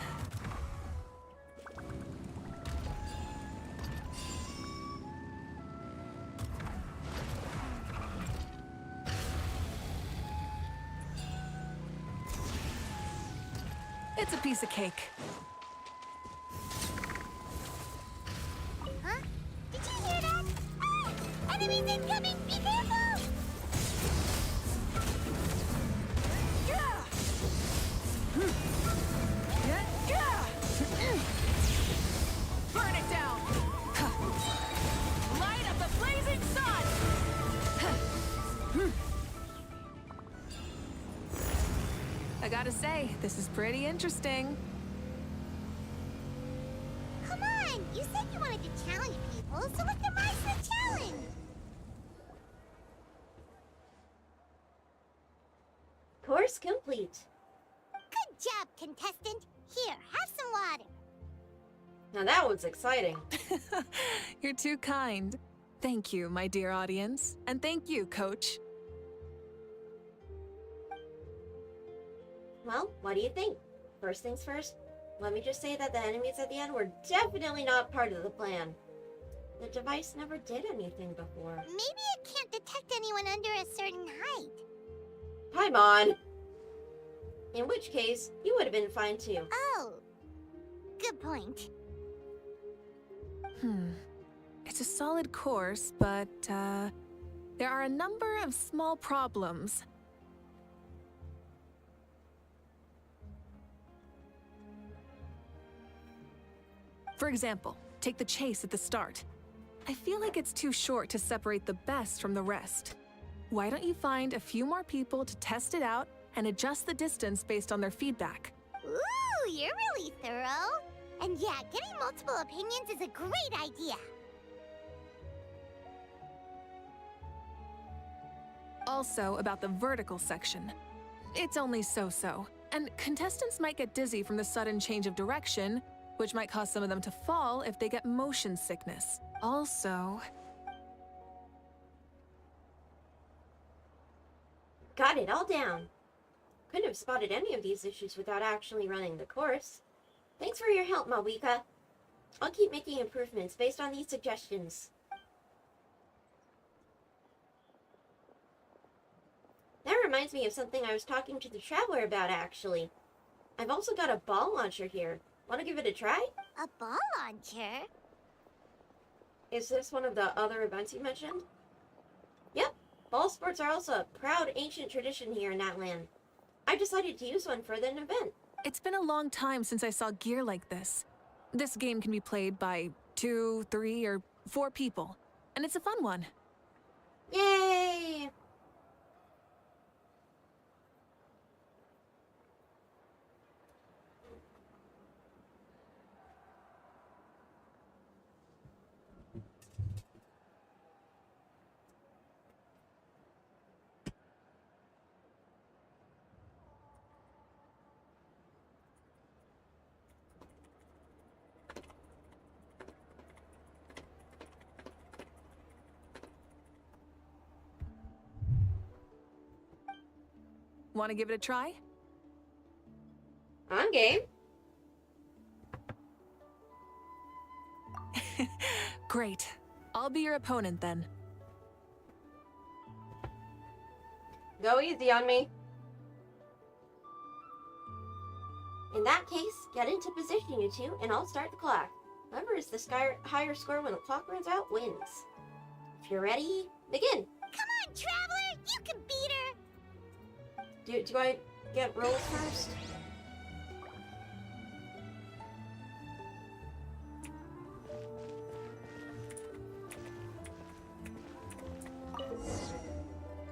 It's a piece of cake. Huh? Did you hear that? Ah! Enemies incoming! Be careful! I gotta say, this is pretty interesting. Come on! You said you wanted to challenge people, so let them rise to the challenge! Course complete. Good job, contestant. Here, have some water. Now that was exciting. You're too kind. Thank you, my dear audience. And thank you, Coach. Well, what do you think? First things first, let me just say that the enemies at the end were definitely not part of the plan. The device never did anything before. Maybe it can't detect anyone under a certain height. Paimon! In which case, you would have been fine too. Oh. Good point. It's a solid course, but, there are a number of small problems. For example, take the chase at the start. I feel like it's too short to separate the best from the rest. Why don't you find a few more people to test it out and adjust the distance based on their feedback? Ooh, you're really thorough. And yeah, getting multiple opinions is a great idea. Also, about the vertical section. It's only so-so, and contestants might get dizzy from the sudden change of direction, which might cause some of them to fall if they get motion sickness. Also... Got it all down. Couldn't have spotted any of these issues without actually running the course. Thanks for your help, Mavuika. I'll keep making improvements based on these suggestions. That reminds me of something I was talking to the Traveler about, actually. I've also got a ball launcher here. Want to give it a try? A ball launcher? Is this one of the other events you mentioned? Yep. Ball sports are also a proud ancient tradition here in that land. I decided to use one for the event. It's been a long time since I saw gear like this. This game can be played by 2, 3, or 4 people, and it's a fun one. Yay! Want to give it a try? On game. Great. I'll be your opponent then. Go easy on me. In that case, get into position, you two, and I'll start the clock. Whoever is the higher score when the clock runs out wins. If you're ready, begin. Come on, Traveler! You can beat her! Do I get rolls first?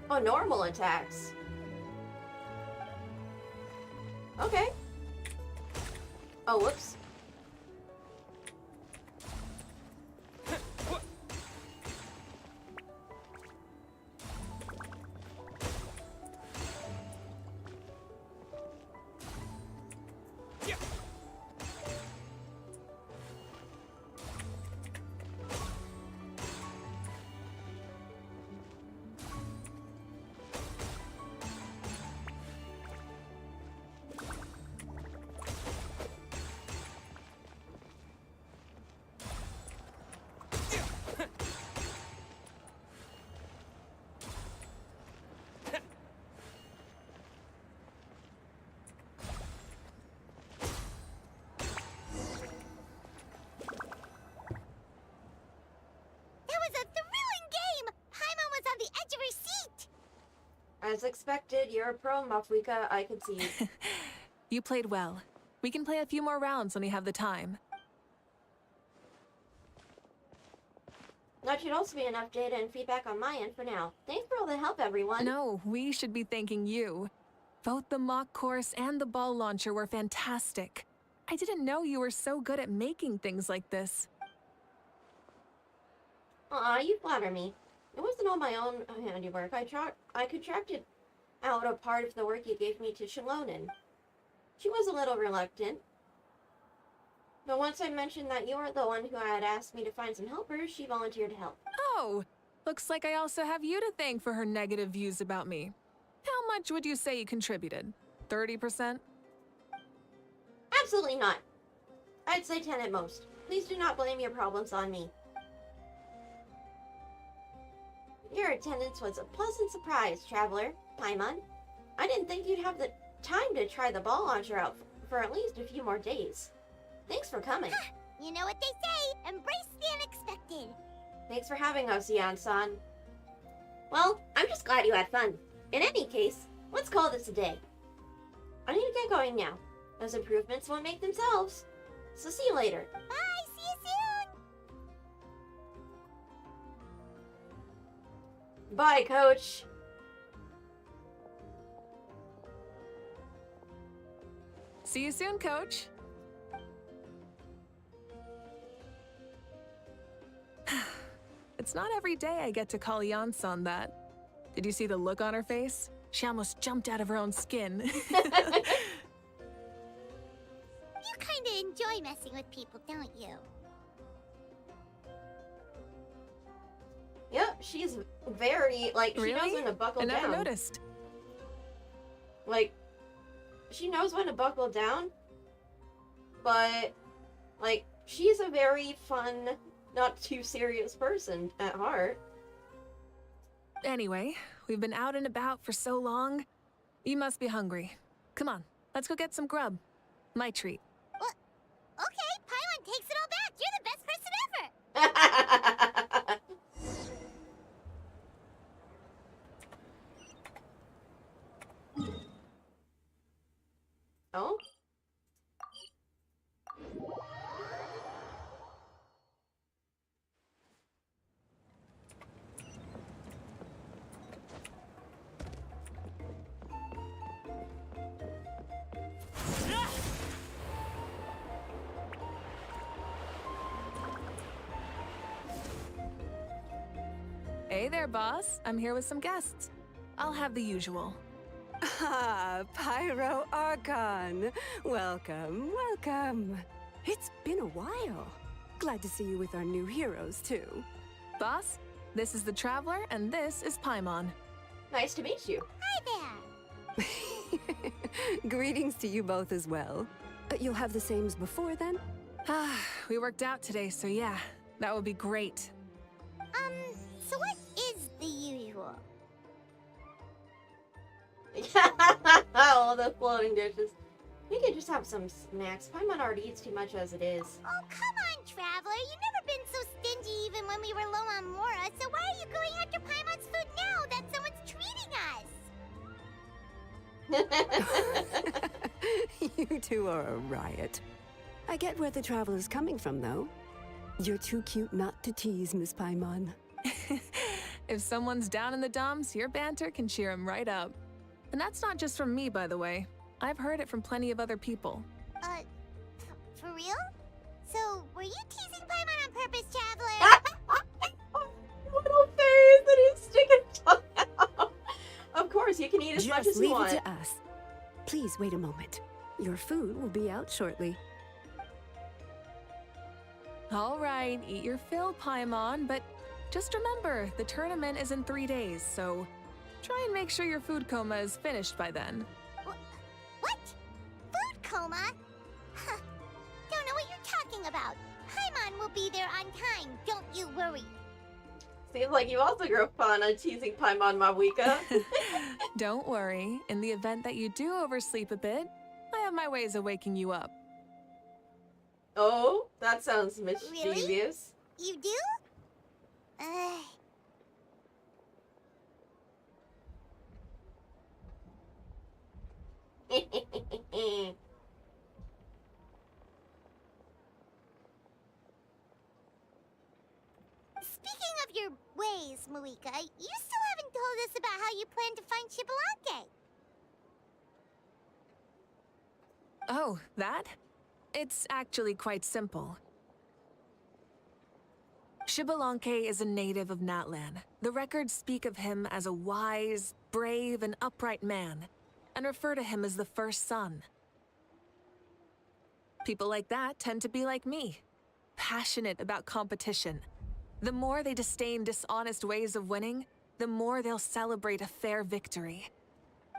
Oh, normal attacks. Okay. Oh, whoops. As expected, you're a pro, Mavuika. I can see. You played well. We can play a few more rounds when we have the time. That should also be enough data and feedback on my end for now. Thanks for all the help, everyone. No, we should be thanking you. Both the mock course and the ball launcher were fantastic. I didn't know you were so good at making things like this. Aw, you flatter me. It wasn't all my own handiwork. I contracted out a part of the work you gave me to Shalonen. She was a little reluctant. But once I mentioned that you were the one who had asked me to find some helpers, she volunteered to help. Oh, looks like I also have you to thank for her negative views about me. How much would you say you contributed? 30%? Absolutely not. I'd say 10 at most. Please do not blame your problems on me. Your attendance was a pleasant surprise, Traveler, Paimon. I didn't think you'd have the time to try the ball launcher out for at least a few more days. Thanks for coming. You know what they say, embrace the unexpected. Thanks for having us, Yan-san. Well, I'm just glad you had fun. In any case, let's call this a day. I need to get going now. Those improvements won't make themselves. So see you later. Bye, see you soon. Bye, Coach. See you soon, Coach. It's not every day I get to call Yan-san that. Did you see the look on her face? She almost jumped out of her own skin. You kinda enjoy messing with people, don't you? Yep, she's very, like, she knows Really? when to buckle I down. never noticed. Like, she knows when to buckle down, but, like, she's a very fun, not too serious person at heart. Anyway, we've been out and about for so long. You must be hungry. Come on, let's go get some grub. My treat. What? Okay, Paimon takes it all back. You're the best person ever. Oh? Hey there, boss. I'm here with some guests. I'll have the usual. Ah, Pyro Archon. Welcome, welcome. It's been a while. Glad to see you with our new heroes, too. Boss, this is the Traveler, and this is Paimon. Nice to meet you. Hi there. Greetings to you both as well. You'll have the same as before, then? Ah, we worked out today, so yeah, that would be great. So what is the usual? All the floating dishes. We could just have some snacks. Paimon already eats too much as it is. Oh, come on, Traveler. You've never been so stingy even when we were low on Mora, so why are you going after Paimon's food now that someone's treating us? You two are a riot. I get where the Traveler's coming from, though. You're too cute not to tease, Miss Paimon. If someone's down in the dumps, your banter can cheer him right up. And that's not just from me, by the way. I've heard it from plenty of other people. For real? So, were you teasing Paimon on purpose, Traveler? Little face that is sticking tongue out. Of course, you can eat as much Just as you leave want. it to us. Please wait a moment. Your food will be out shortly. All right, eat your fill, Paimon, but just remember, the tournament is in 3 days, so try and make sure your food coma is finished by then. What? Food coma? Huh. Don't know what you're talking about. Paimon will be there on time, don't you worry. Seems like you also grew fun on teasing Paimon Mavuika. Don't worry, in the event that you do oversleep a bit, I have my ways of waking you up. Oh, that sounds mischievous. You do? Speaking of your ways, Mavuika, you still haven't told us about how you plan to find Citlali. Oh, that? It's actually quite simple. Shibalanke is a native of Natlan. The records speak of him as a wise, brave, and upright man, and refer to him as the first son. People like that tend to be like me, passionate about competition. The more they disdain dishonest ways of winning, the more they'll celebrate a fair victory.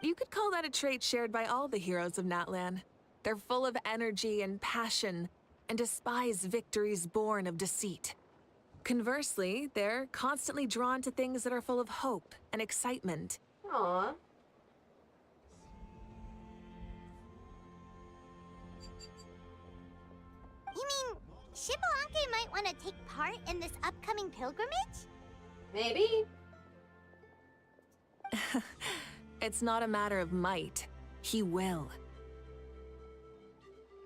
You could call that a trait shared by all the heroes of Natlan. They're full of energy and passion, and despise victories born of deceit. Conversely, they're constantly drawn to things that are full of hope and excitement. Aww. You mean Shibalanke might want to take part in this upcoming pilgrimage? Maybe? It's not a matter of might. He will.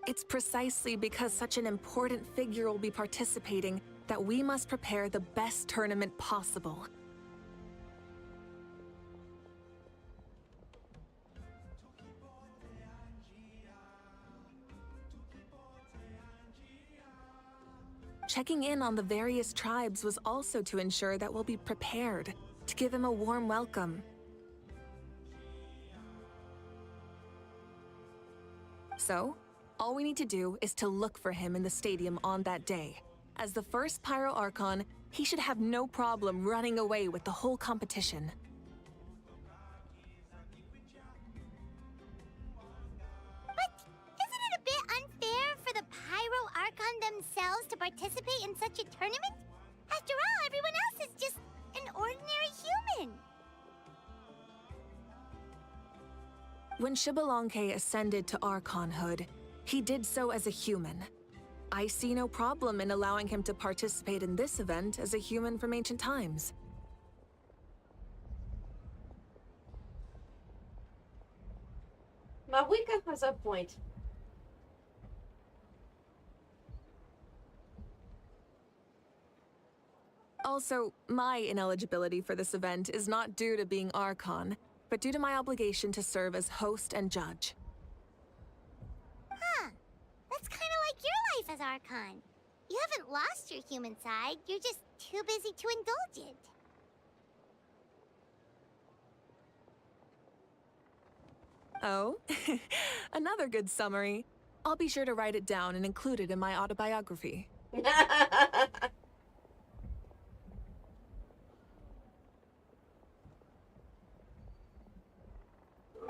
It's precisely because such an important figure will be participating that we must prepare the best tournament possible. Checking in on the various tribes was also to ensure that we'll be prepared to give him a warm welcome. So, all we need to do is to look for him in the stadium on that day. As the first Pyro Archon, he should have no problem running away with the whole competition. But isn't it a bit unfair for the Pyro Archon themselves to participate in such a tournament? After all, everyone else is just an ordinary human. When Shibalanke ascended to Archonhood, he did so as a human. I see no problem in allowing him to participate in this event as a human from ancient times. Mavuika has a point. Also, my ineligibility for this event is not due to being Archon, but due to my obligation to serve as host and judge. Huh. That's kind of like your life as Archon. You haven't lost your human side, you're just too busy to indulge it. Oh, another good summary. I'll be sure to write it down and include it in my autobiography.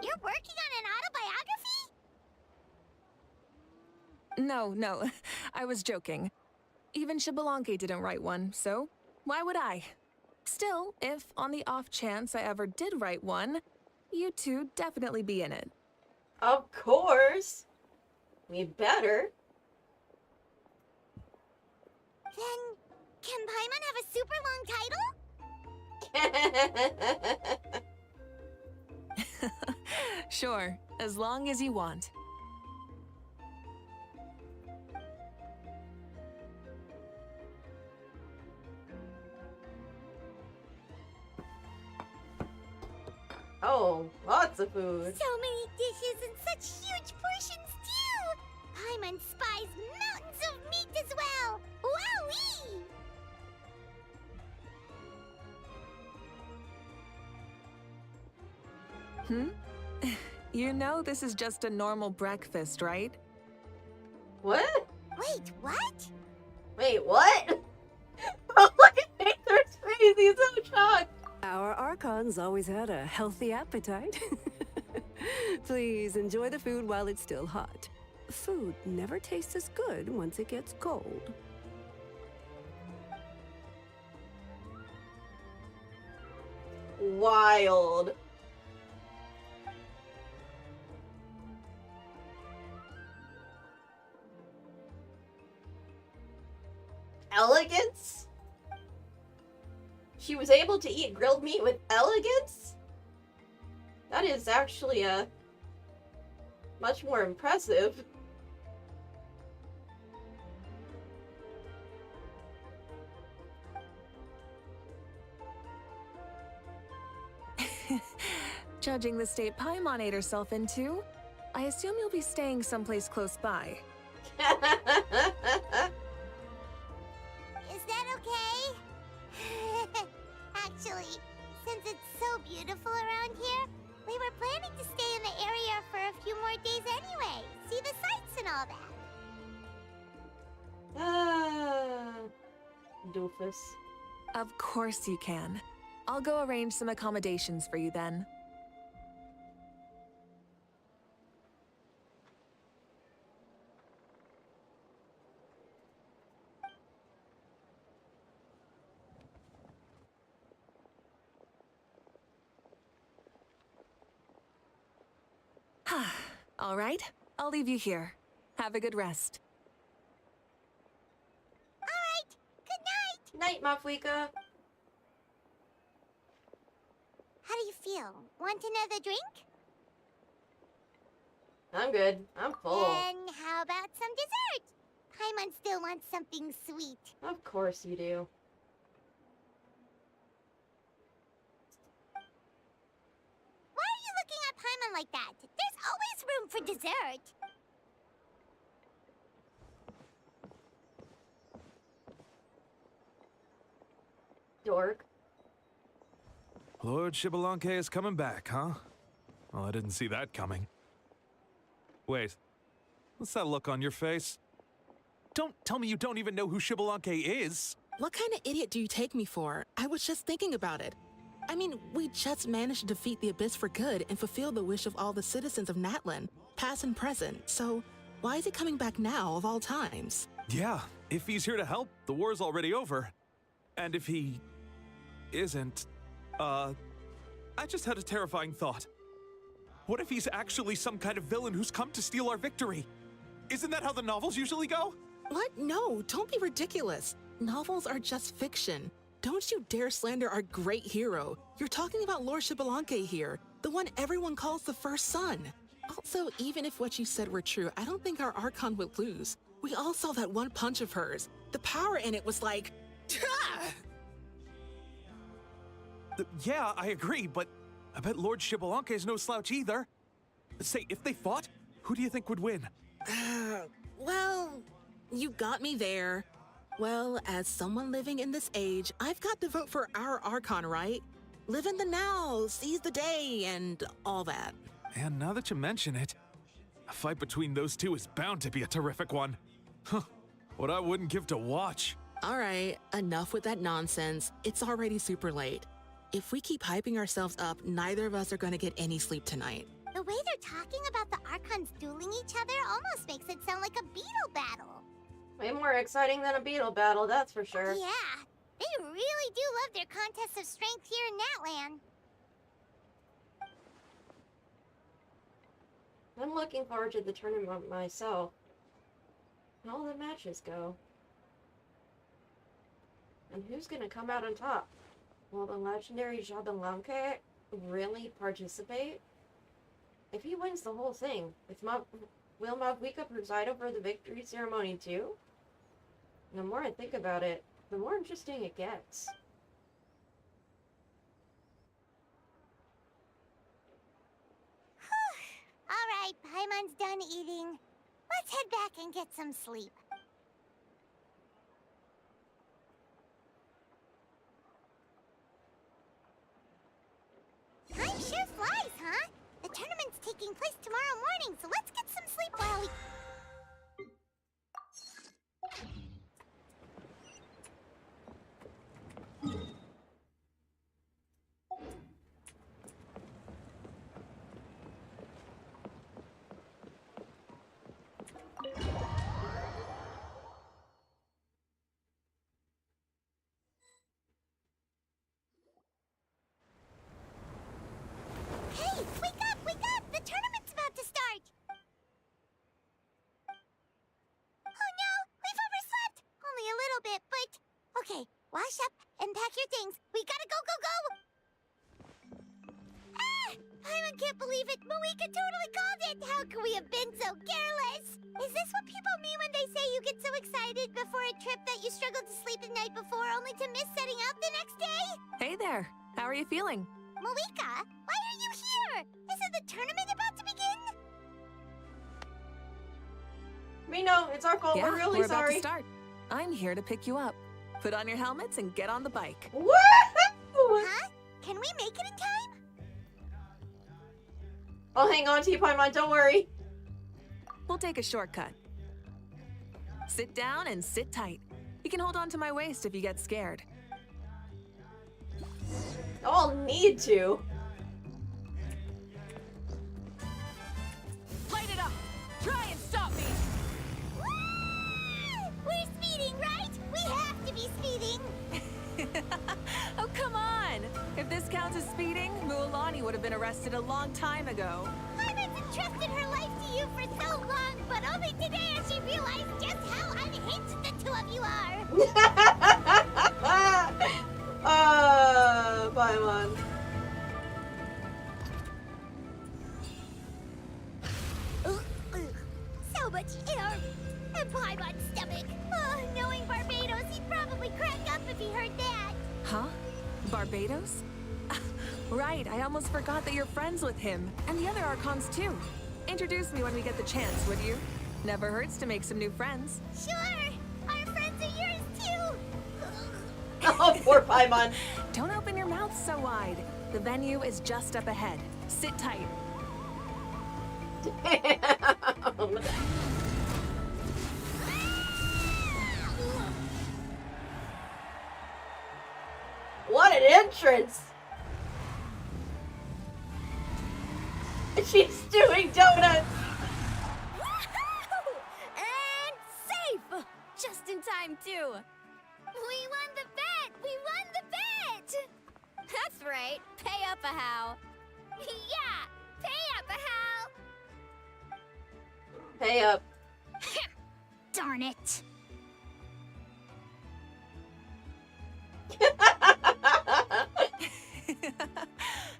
You're working on an autobiography? No, I was joking. Even Shibalanke didn't write one, so why would I? Still, if on the off chance I ever did write one, you two definitely be in it. Of course. We better. Then, can Paimon have a super long title? Sure, as long as you want. Oh, lots of food. So many dishes and such huge portions, too! Paimon spies mountains of meat as well! Wowee! You know this is just a normal breakfast, right? What? Wait, what? Wait, what? Oh, look at Nathan's face. He's so shocked. Our Archons always had a healthy appetite. Please enjoy the food while it's still hot. Food never tastes as good once it gets cold. Wild. Elegance? She was able to eat grilled meat with elegance? That is actually much more impressive. Judging the state Paimon ate herself into, I assume you'll be staying someplace close by. Is that okay? Actually, since it's so beautiful around here, we were planning to stay in the area for a few more days anyway. See the sights and all that. Doofus. Of course you can. I'll go arrange some accommodations for you then. All right, I'll leave you here. Have a good rest. Alright, good night! Night, Mavuika. How do you feel? Want another drink? I'm good. I'm full. Then how about some dessert? Paimon still wants something sweet. Of course you do. Why are you looking at Paimon like that? There's always room for dessert. Dork. Lord Shibalanke is coming back, huh? Well, I didn't see that coming. Wait, what's that look on your face? Don't tell me you don't even know who Shibalanke is! What kind of idiot do you take me for? I was just thinking about it. I mean, we just managed to defeat the Abyss for good and fulfill the wish of all the citizens of Natlan, past and present, so why is he coming back now of all times? Yeah, if he's here to help, the war's already over. And if he isn't, I just had a terrifying thought. What if he's actually some kind of villain who's come to steal our victory? Isn't that how the novels usually go? What? No, don't be ridiculous. Novels are just fiction. Don't you dare slander our great hero. You're talking about Lord Shibalanke here, the one everyone calls the first son. Also, even if what you said were true, I don't think our Archon would lose. We all saw that one punch of hers. The power in it was like... Yeah, I agree, but I bet Lord Shibalanke is no slouch either. Say, if they fought, who do you think would win? Well, you got me there. Well, as someone living in this age, I've got to vote for our Archon, right? Live in the now, seize the day, and all that. And now that you mention it, a fight between those two is bound to be a terrific one. Huh, what I wouldn't give to watch. All right, enough with that nonsense. It's already super late. If we keep hyping ourselves up, neither of us are going to get any sleep tonight. The way they're talking about the Archons dueling each other almost makes it sound like a beetle battle. Way more exciting than a beetle battle, that's for sure. Yeah, they really do love their contests of strength here in Natlan. I'm looking forward to the tournament myself. How all the matches go. And who's gonna come out on top? Will the legendary Shibalanke really participate? If he wins the whole thing, will Mavuika preside over the victory ceremony too? The more I think about it, the more interesting it gets. Alright, Paimon's done eating. Let's head back and get some sleep. Time sure flies, huh? The tournament's taking place tomorrow morning, so let's get some sleep while we... Hey, wake up, wake up! The tournament's about to start! Oh no, we've overslept! Only a little bit, but... Okay, wash up and pack your things. We gotta go, go, go! Ah! Paimon can't believe it! Mavuika totally called it! How could we have been so careless? Is this what people mean when they say you get so excited before a trip that you struggled to sleep the night before only to miss setting out the next day? Hey there, how are you feeling? Mavuika, why are you here? Isn't the tournament about to begin? We know, it's our fault. Yeah, We're really we're about sorry. to start. I'm here to pick you up. Put on your helmets and get on the bike. Woo! Huh? Can we make it in time? I'll hang on to you, Paimon, don't worry. We'll take a shortcut. Sit down and sit tight. You can hold on to my waist if you get scared. I'll need to. Light it up! Try and stop me! We're speeding, right? We have to be speeding. Oh, come on! If this counts as speeding, Mualani would have been arrested a long time ago. Paimon's entrusted her life to you for so long, but only today has she realized just how unhinged the two of you are. Paimon. So much air. And Paimon's stomach. Oh, knowing Barbados, he'd probably crack up if he heard that. Huh? Barbados? Right, I almost forgot that you're friends with him. And the other Archons, too. Introduce me when we get the chance, would you? Never hurts to make some new friends. Sure. Our friends are yours, too. Oh, poor Paimon. Don't open your mouth so wide. The venue is just up ahead. Sit tight. Damn. What an entrance! She's doing donuts! And safe! Just in time, too. We won the bet! We won the bet! That's right. Pay up a how. Yeah! Pay up, a Pay up. Darn it.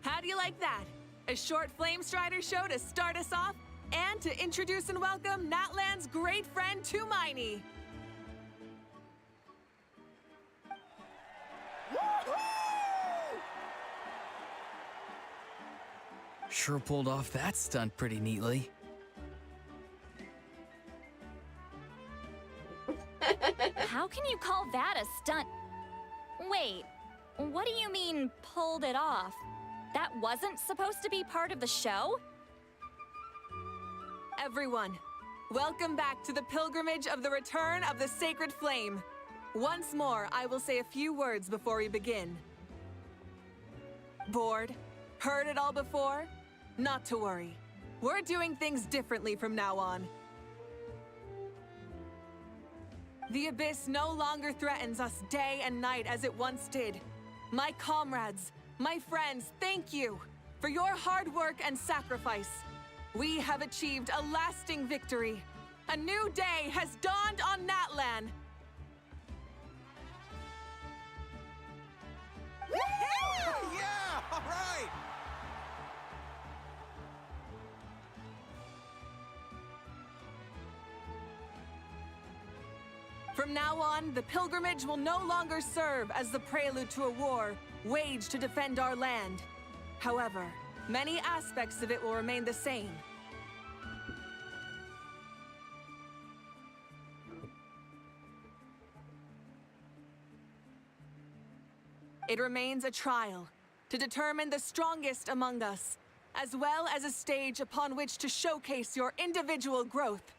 How do you like that? A short Flame Strider show to start us off, and to introduce and welcome Natlan's great friend Tumaini. Sure pulled off that stunt pretty neatly. How can you call that a stunt? Wait, what do you mean, pulled it off? That wasn't supposed to be part of the show? Everyone, welcome back to the pilgrimage of the return of the Sacred Flame. Once more, I will say a few words before we begin. Bored? Heard it all before? Not to worry. We're doing things differently from now on. The Abyss no longer threatens us day and night as it once did. My comrades, my friends, thank you for your hard work and sacrifice. We have achieved a lasting victory. A new day has dawned on Natlan. Yeah! All right! From now on, the pilgrimage will no longer serve as the prelude to a war waged to defend our land. However, many aspects of it will remain the same. It remains a trial to determine the strongest among us, as well as a stage upon which to showcase your individual growth.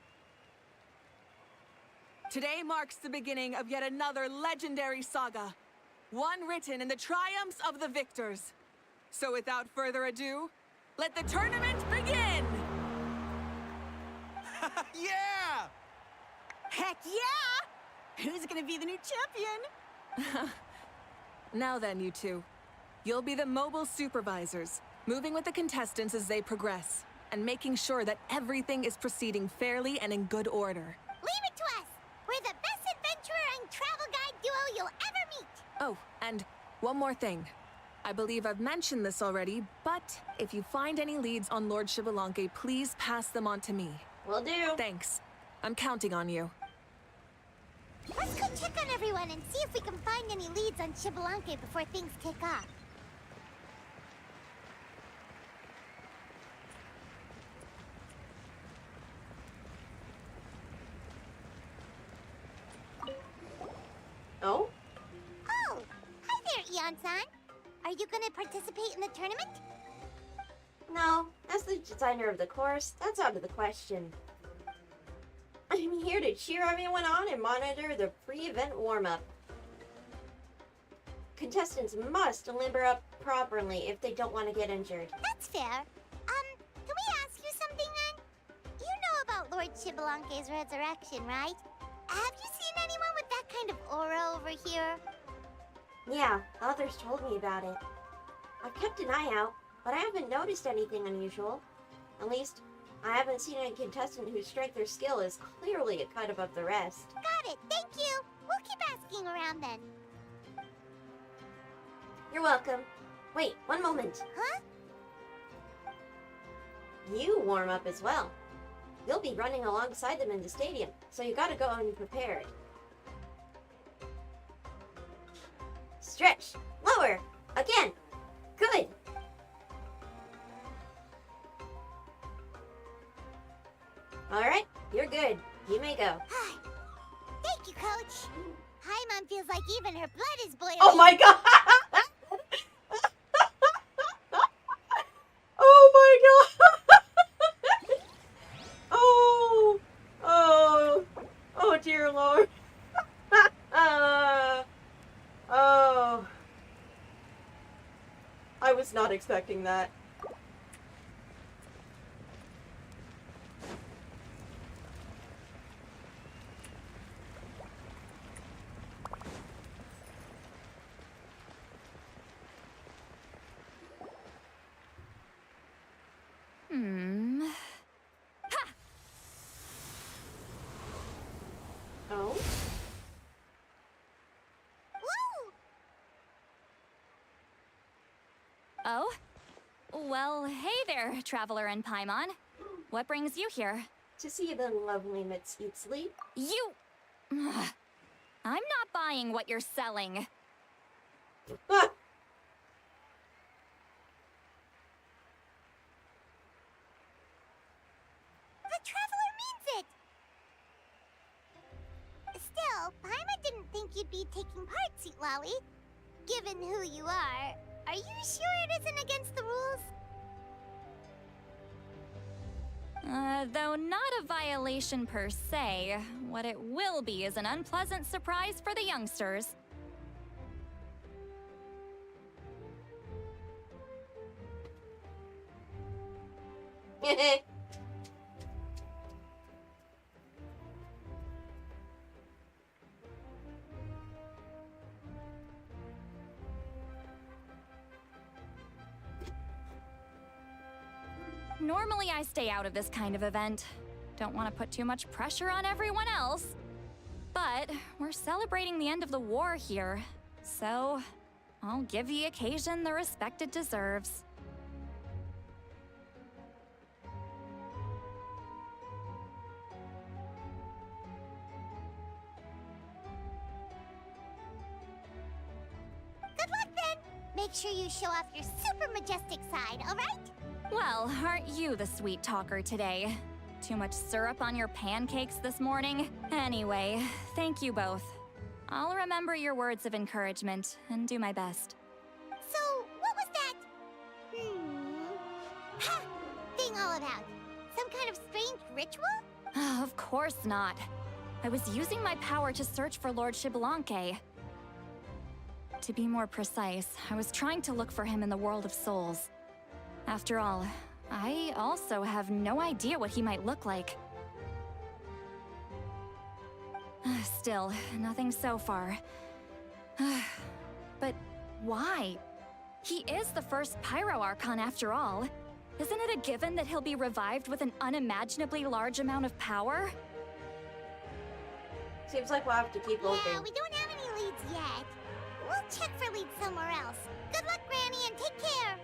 Today marks the beginning of yet another legendary saga, one written in the triumphs of the victors. So without further ado, let the tournament begin! Yeah! Heck yeah! Who's gonna be the new champion? Now then, you two. You'll be the mobile supervisors, moving with the contestants as they progress, and making sure that everything is proceeding fairly and in good order. Leave it to us! We're the best adventurer and travel guide duo you'll ever meet! Oh, and one more thing. I believe I've mentioned this already, but if you find any leads on Lord Xbalanque, please pass them on to me. Will do. Thanks. I'm counting on you. Let's go check on everyone and see if we can find any leads on Xbalanque before things kick off. Paimon-san? Are you gonna participate in the tournament? No, as the designer of the course, that's out of the question. I'm here to cheer everyone on and monitor the pre-event warm-up. Contestants must limber up properly if they don't want to get injured. That's fair. Can we ask you something then? You know about Lord Shibalanke's resurrection, right? Have you seen anyone with that kind of aura over here? Yeah, others told me about it. I've kept an eye out, but I haven't noticed anything unusual. At least, I haven't seen a contestant whose strength or skill is clearly a cut above the rest. Got it, thank you! We'll keep asking around then. You're welcome. Wait, one moment. Huh? You warm up as well. You'll be running alongside them in the stadium, so you gotta go unprepared. Stretch! Lower! Again! Good! Alright, you're good. You may go. Thank you, Coach. Paimon feels like even her blood is boiling. Oh my god! Oh my god! Oh dear Lord. Oh. I was not expecting that. Oh? Woo! Oh? Well, hey there, Traveler and Paimon. What brings you here? To see the lovely Miss Citlali. You... I'm not buying what you're selling. Ah! The Traveler means it! Still, Paimon didn't think you'd be taking part, Citlali. Given who you are you sure it isn't against the rules? Though not a violation per se, what it will be is an unpleasant surprise for the youngsters. Normally I stay out of this kind of event. Don't want to put too much pressure on everyone else. But we're celebrating the end of the war here, so I'll give the occasion the respect it deserves. Good luck then! Make sure you show off your super majestic side, alright? Well, aren't you the sweet talker today? Too much syrup on your pancakes this morning? Anyway, thank you both. I'll remember your words of encouragement and do my best. So, what was that? Ha! Thing all about? Some kind of strange ritual? Of course not. I was using my power to search for Lord Shibalanke. To be more precise, I was trying to look for him in the world of souls. After all, I also have no idea what he might look like. Still, nothing so far. But why? He is the first Pyro Archon after all. Isn't it a given that he'll be revived with an unimaginably large amount of power? Seems like we'll have to keep looking. Yeah, we don't have any leads yet. We'll check for leads somewhere else. Good luck, Granny, and take care!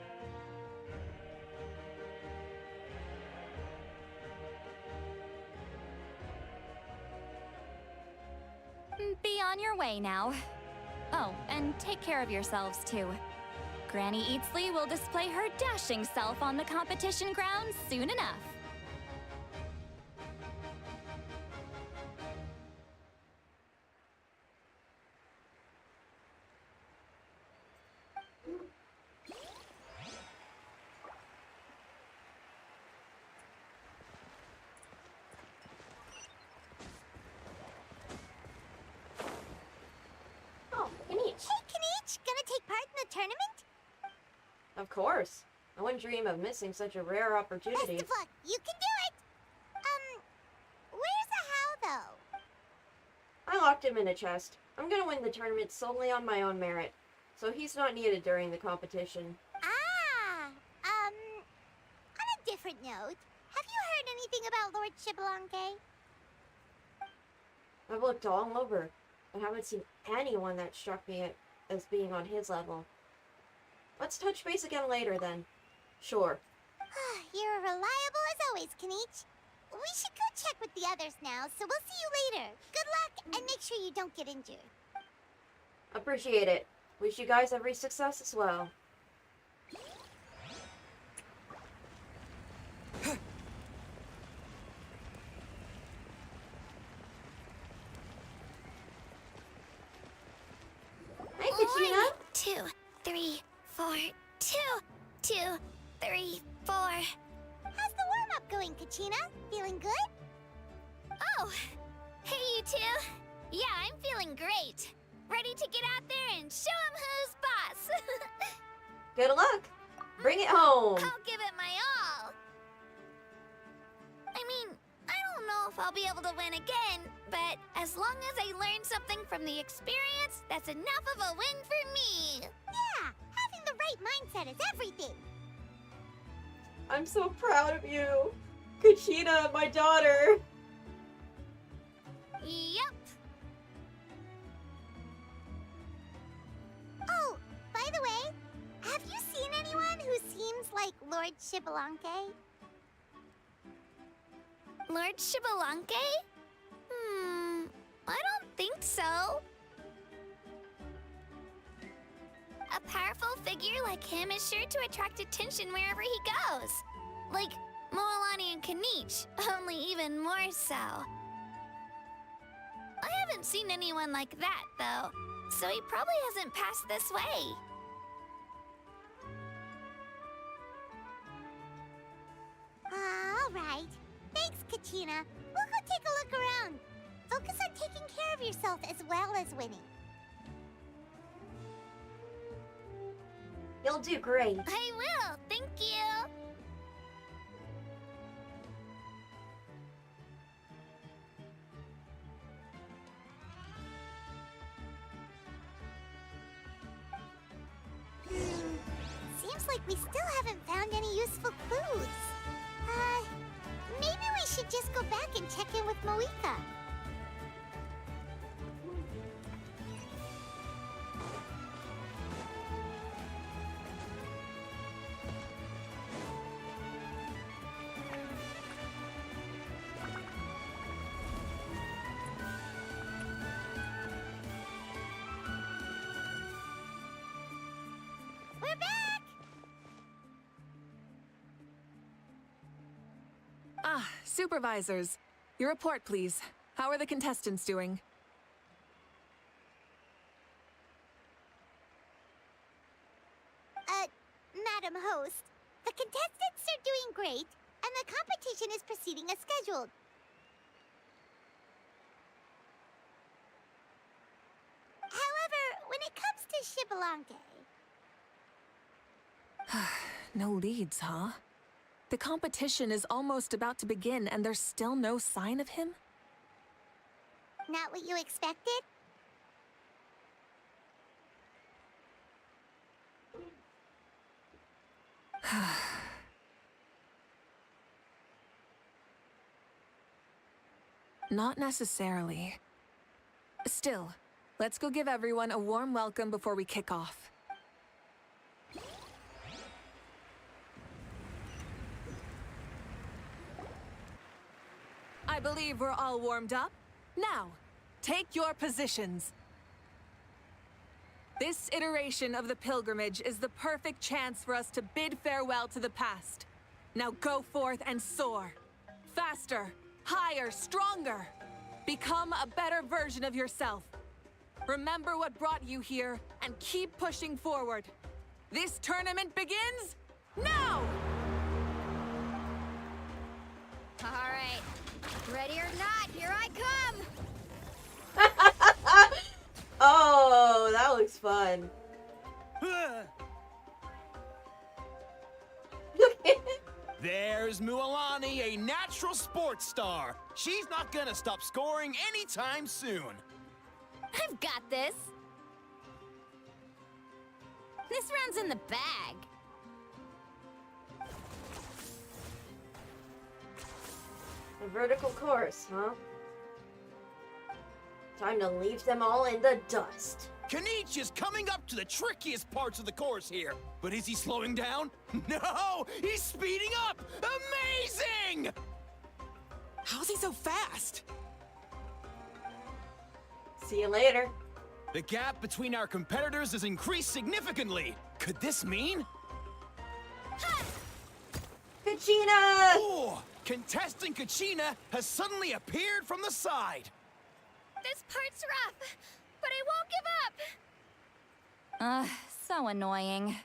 Be on your way now. Oh, and take care of yourselves too. Granny Citlali will display her dashing self on the competition grounds soon enough. Of course. I wouldn't dream of missing such a rare opportunity. Best of luck. You can do it. Where's the how, though? I locked him in a chest. I'm gonna win the tournament solely on my own merit, so he's not needed during the competition. On a different note, have you heard anything about Lord Shibalanke? I've looked all over. I haven't seen anyone that struck me as being on his level. Let's touch base again later, then. Sure. You're reliable as always, Kanich. We should go check with the others now, so we'll see you later. Good luck, and make sure you don't get injured. Appreciate it. Wish you guys every success as well. Hi, Katrina. 1, 2, 3, 4, 2, 2, 3, 4. How's the warm-up going, Kachina? Feeling good? Oh, hey you two. Yeah, I'm feeling great. Ready to get out there and show 'em who's boss. Good luck. Bring it home. I'll give it my all. I mean, I don't know if I'll be able to win again, but as long as I learn something from the experience, that's enough of a win for me. Yeah, having the right mindset is everything. I'm so proud of you. Kachina, my daughter. Yep. Oh, by the way, have you seen anyone who seems like Lord Shibalanke? Lord Shibalanke? I don't think so. A powerful figure like him is sure to attract attention wherever he goes. Like Moalani and Kanich, only even more so. I haven't seen anyone like that, though, so he probably hasn't passed this way. All right. Thanks, Kachina. We'll go take a look around. Focus on taking care of yourself as well as winning. You'll do great. I will, thank you. Seems like we still haven't found any useful clues. Maybe we should just go back and check in with Mavuika. We're back! Supervisors. Your report, please. How are the contestants doing? Madam Host, the contestants are doing great, and the competition is proceeding as scheduled. However, when it comes to Shibalanke... No leads, huh? The competition is almost about to begin and there's still no sign of him? Not what you expected? Not necessarily. Still, let's go give everyone a warm welcome before we kick off. I believe we're all warmed up. Now, take your positions. This iteration of the pilgrimage is the perfect chance for us to bid farewell to the past. Now go forth and soar. Faster, higher, stronger. Become a better version of yourself. Remember what brought you here and keep pushing forward. This tournament begins now! All right. Ready or not, here I come! Oh, that looks fun. There's Mualani, a natural sports star. She's not gonna stop scoring anytime soon. I've got this. This round's in the bag. A vertical course, huh? Time to leave them all in the dust. Kenichi is coming up to the trickiest parts of the course here. But is he slowing down? No! He's speeding up! Amazing! How's he so fast? See you later. The gap between our competitors has increased significantly. Could this mean? Kachina! Oh! Contestant Kachina has suddenly appeared from the side. This part's rough, but I won't give up. So annoying.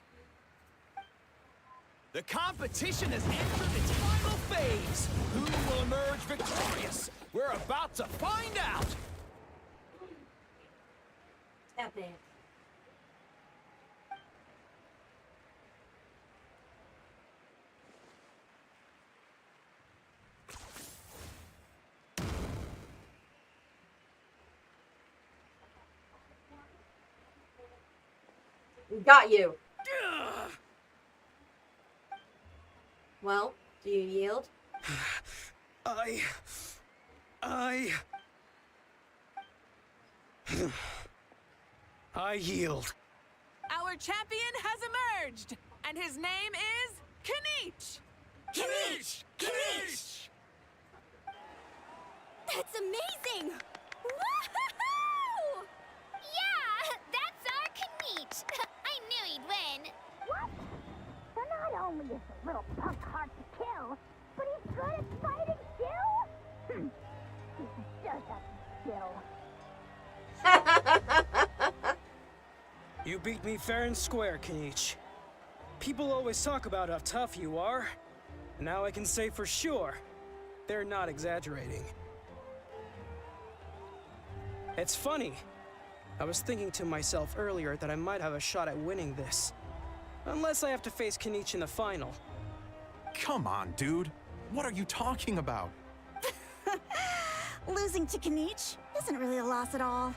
The competition has entered its final phase. Who will emerge victorious? We're about to find out. Epic. Got you. Well, do you yield? I yield. Our champion has emerged, and his name is Kenichi. Kenichi! Kenichi! That's amazing! Woohoo! Yeah, that's our Kenichi. I knew he'd win. What? So not only is the little punk hard to kill, but he's good at fighting too? He does have skill. You beat me fair and square, Kenichi. People always talk about how tough you are. Now I can say for sure, they're not exaggerating. It's funny. I was thinking to myself earlier that I might have a shot at winning this. Unless I have to face Kenichi in the final. Come on, dude. What are you talking about? Losing to Kenichi isn't really a loss at all.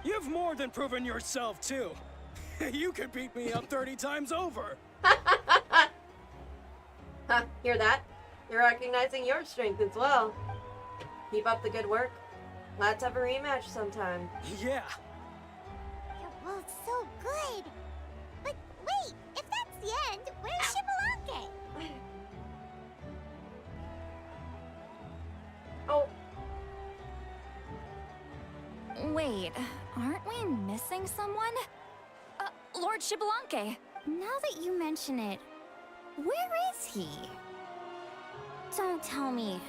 You've more than proven yourself, too. You could beat me up 30 times over. Huh, hear that? You're recognizing your strength as well. Keep up the good work. Let's have a rematch sometime. Yeah. You're both so good. But wait, if that's the end, where's Shibalake? Oh, Wait, aren't we missing someone? Lord Shibalanke. Now that you mention it, where is he? Don't tell me.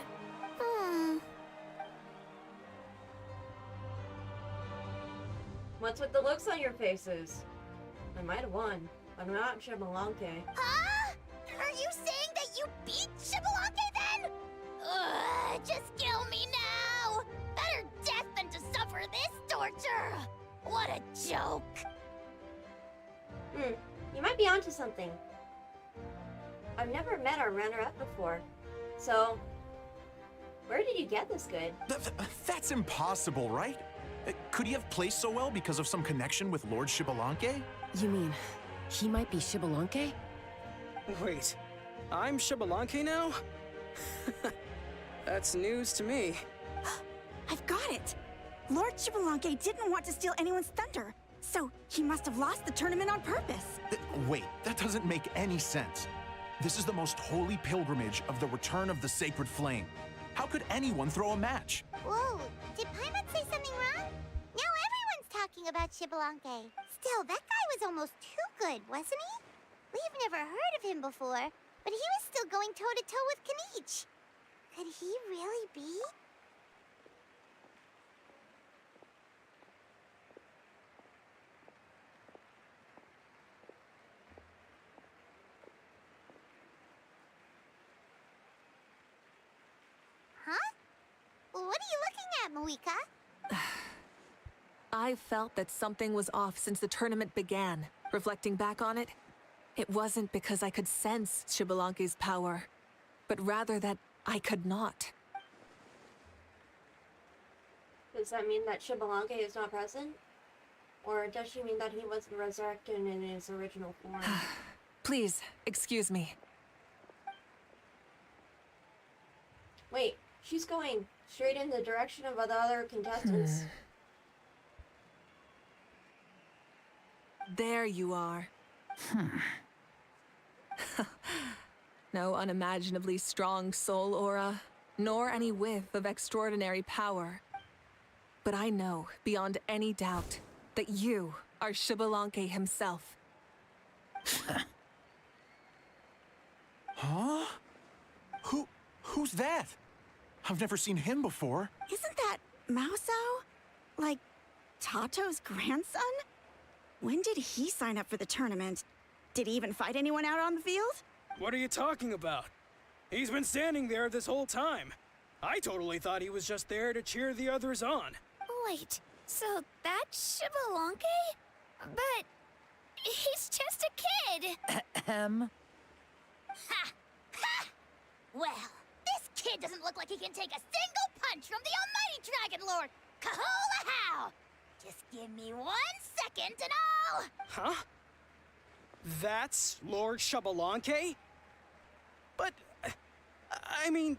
what's with the looks on your faces? I might have won, but I'm not Shibalanke. Huh? Are you saying that you beat Shibalake then? Ugh, just kill me now! Better death than to suffer this torture! What a joke! You might be onto something. I've never met our runner-up before. So, where did you get this good? That's impossible, right? Could he have placed so well because of some connection with Lord Shibalanke? You mean, he might be Shibalanke? Wait, I'm Shibalanke now? That's news to me. I've got it! Lord Shibalanke didn't want to steal anyone's thunder, so he must have lost the tournament on purpose. Wait, that doesn't make any sense. This is the most holy pilgrimage of the return of the sacred flame. How could anyone throw a match? Whoa, did Paimon say something wrong? Now everyone's talking about Shibalanke. Still, that guy was almost too good, wasn't he? We've never heard of him before, but he was still going toe-to-toe with Kenichi. Could he really be? Huh? What are you looking at, Mavuika? I've felt that something was off since the tournament began. Reflecting back on it, it wasn't because I could sense Xbalanque's power, but rather that I could not. Does that mean that Xbalanque is not present? Or does she mean that he wasn't resurrected in his original form? Please, excuse me. Wait, she's going straight in the direction of the other contestants? There you are. No unimaginably strong soul aura, nor any whiff of extraordinary power. But I know, beyond any doubt, that you are Xbalanque himself. Huh? Who's that? I've never seen him before. Isn't that Mauso? Like, Tato's grandson? When did he sign up for the tournament? Did he even fight anyone out on the field? What are you talking about? He's been standing there this whole time. I totally thought he was just there to cheer the others on. Wait, so that's Xbalanque? But he's just a kid. Ahem. Ha! Ha! Well, this kid doesn't look like he can take a single punch from the almighty Dragon Lord! Kahola how! Just give me 1 second and I'll... Huh? That's Lord Xbalanque? But, I mean,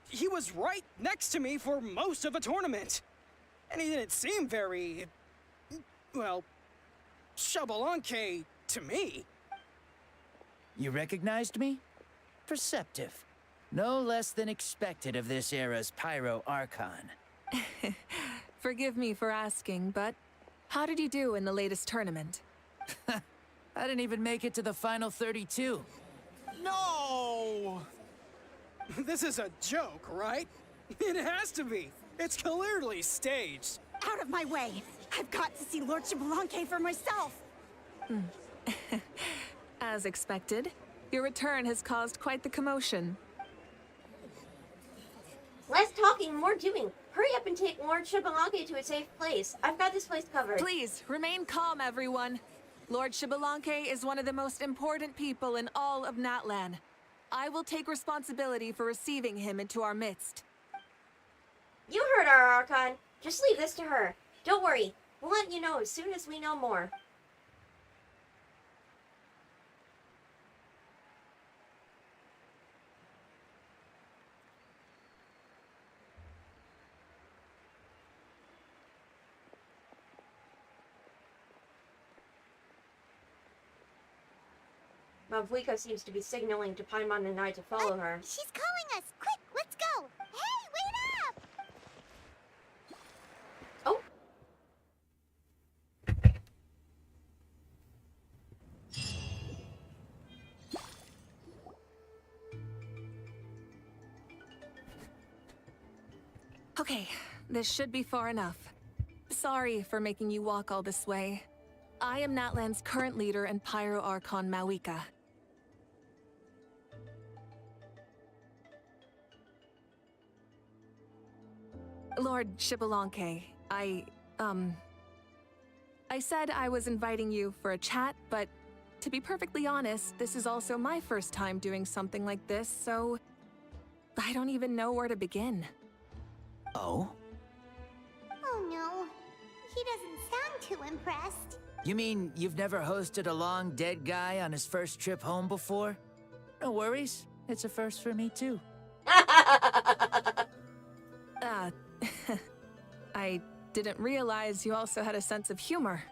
he was right next to me for most of the tournament. And he didn't seem very, well, Xbalanque to me. You recognized me? Perceptive. No less than expected of this era's Pyro Archon. Forgive me for asking, but how did you do in the latest tournament? I didn't even make it to the final 32. No! This is a joke, right? It has to be. It's clearly staged. Out of my way! I've got to see Lord Xbalanque for myself! As expected, your return has caused quite the commotion. Less talking, more doing. Hurry up and take Lord Xbalanque to a safe place. I've got this place covered. Please, remain calm, everyone. Lord Xbalanque is one of the most important people in all of Natlan. I will take responsibility for receiving him into our midst. You heard our Archon. Just leave this to her. Don't worry. We'll let you know as soon as we know more. Mavuika seems to be signaling to Paimon and I to follow her. She's calling us! Quick, let's go! Hey, wait up! Oh! Okay, this should be far enough. Sorry for making you walk all this way. I am Natlan's current leader and Pyro Archon Mavuika. Lord Xbalanque, I said I was inviting you for a chat, but to be perfectly honest, this is also my first time doing something like this, so I don't even know where to begin. Oh? Oh no, he doesn't sound too impressed. You mean you've never hosted a long dead guy on his first trip home before? No worries. It's a first for me, too. I didn't realize you also had a sense of humor.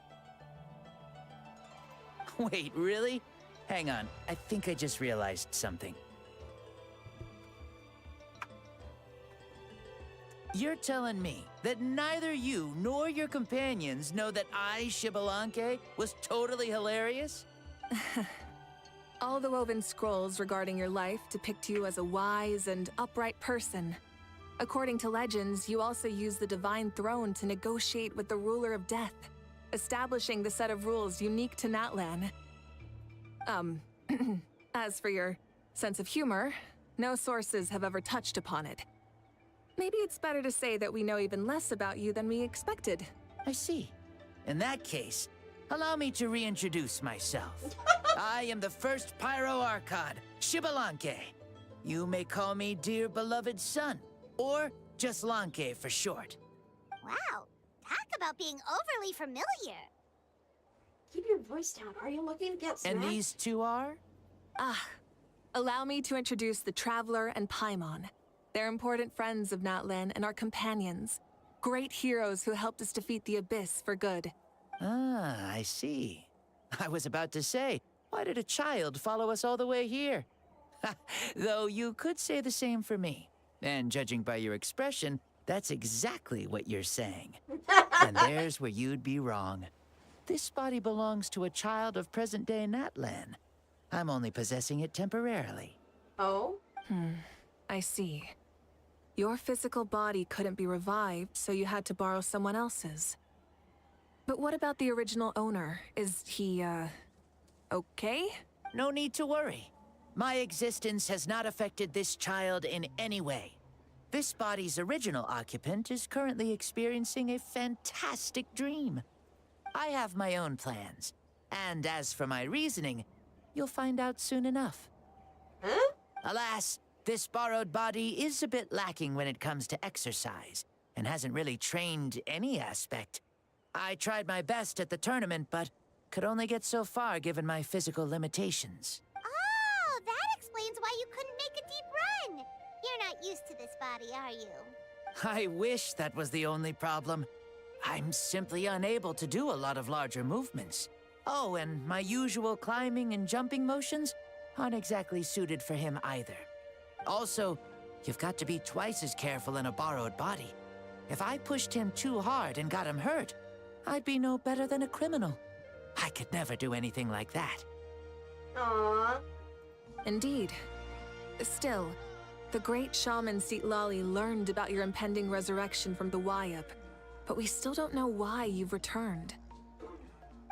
Wait, really? Hang on. I think I just realized something. You're telling me that neither you nor your companions know that I, Xbalanque, was totally hilarious? All the woven scrolls regarding your life depict you as a wise and upright person. According to legends, you also use the Divine Throne to negotiate with the Ruler of Death, establishing the set of rules unique to Natlan. As for your sense of humor, no sources have ever touched upon it. Maybe it's better to say that we know even less about you than we expected. I see. In that case, allow me to reintroduce myself. I am the first Pyro Archon, Shibalanke. You may call me dear beloved son, or just Lanke for short. Wow, talk about being overly familiar. Keep your voice down. Are you looking to get smacked? And these two are? Allow me to introduce the Traveler and Paimon. They're important friends of Natlan and our companions. Great heroes who helped us defeat the Abyss for good. Ah, I see. I was about to say, why did a child follow us all the way here? Though you could say the same for me. And judging by your expression, that's exactly what you're saying. And there's where you'd be wrong. This body belongs to a child of present-day Natlan. I'm only possessing it temporarily. Oh? I see. Your physical body couldn't be revived, so you had to borrow someone else's. But what about the original owner? Is he, okay? No need to worry. My existence has not affected this child in any way. This body's original occupant is currently experiencing a fantastic dream. I have my own plans, and as for my reasoning, you'll find out soon enough. Huh? Alas, this borrowed body is a bit lacking when it comes to exercise, and hasn't really trained any aspect. I tried my best at the tournament, but could only get so far given my physical limitations. Oh, that explains why you couldn't make a deep run. You're not used to this body, are you? I wish that was the only problem. I'm simply unable to do a lot of larger movements. Oh, and my usual climbing and jumping motions aren't exactly suited for him either. Also, you've got to be twice as careful in a borrowed body. If I pushed him too hard and got him hurt, I'd be no better than a criminal. I could never do anything like that. Aww. Indeed. Still, the great shaman Citlali learned about your impending resurrection from the Wayup, but we still don't know why you've returned.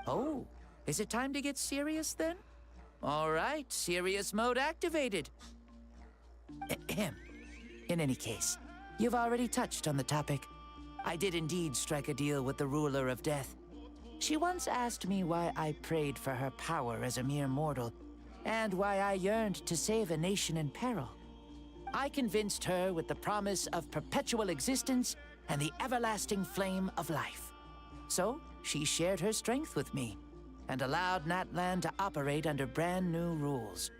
Oh, is it time to get serious then? All right, serious mode activated. Ahem. In any case, you've already touched on the topic. I did indeed strike a deal with the ruler of death. She once asked me why I prayed for her power as a mere mortal, and why I yearned to save a nation in peril. I convinced her with the promise of perpetual existence and the everlasting flame of life. So, she shared her strength with me, and allowed Natlan to operate under brand new rules.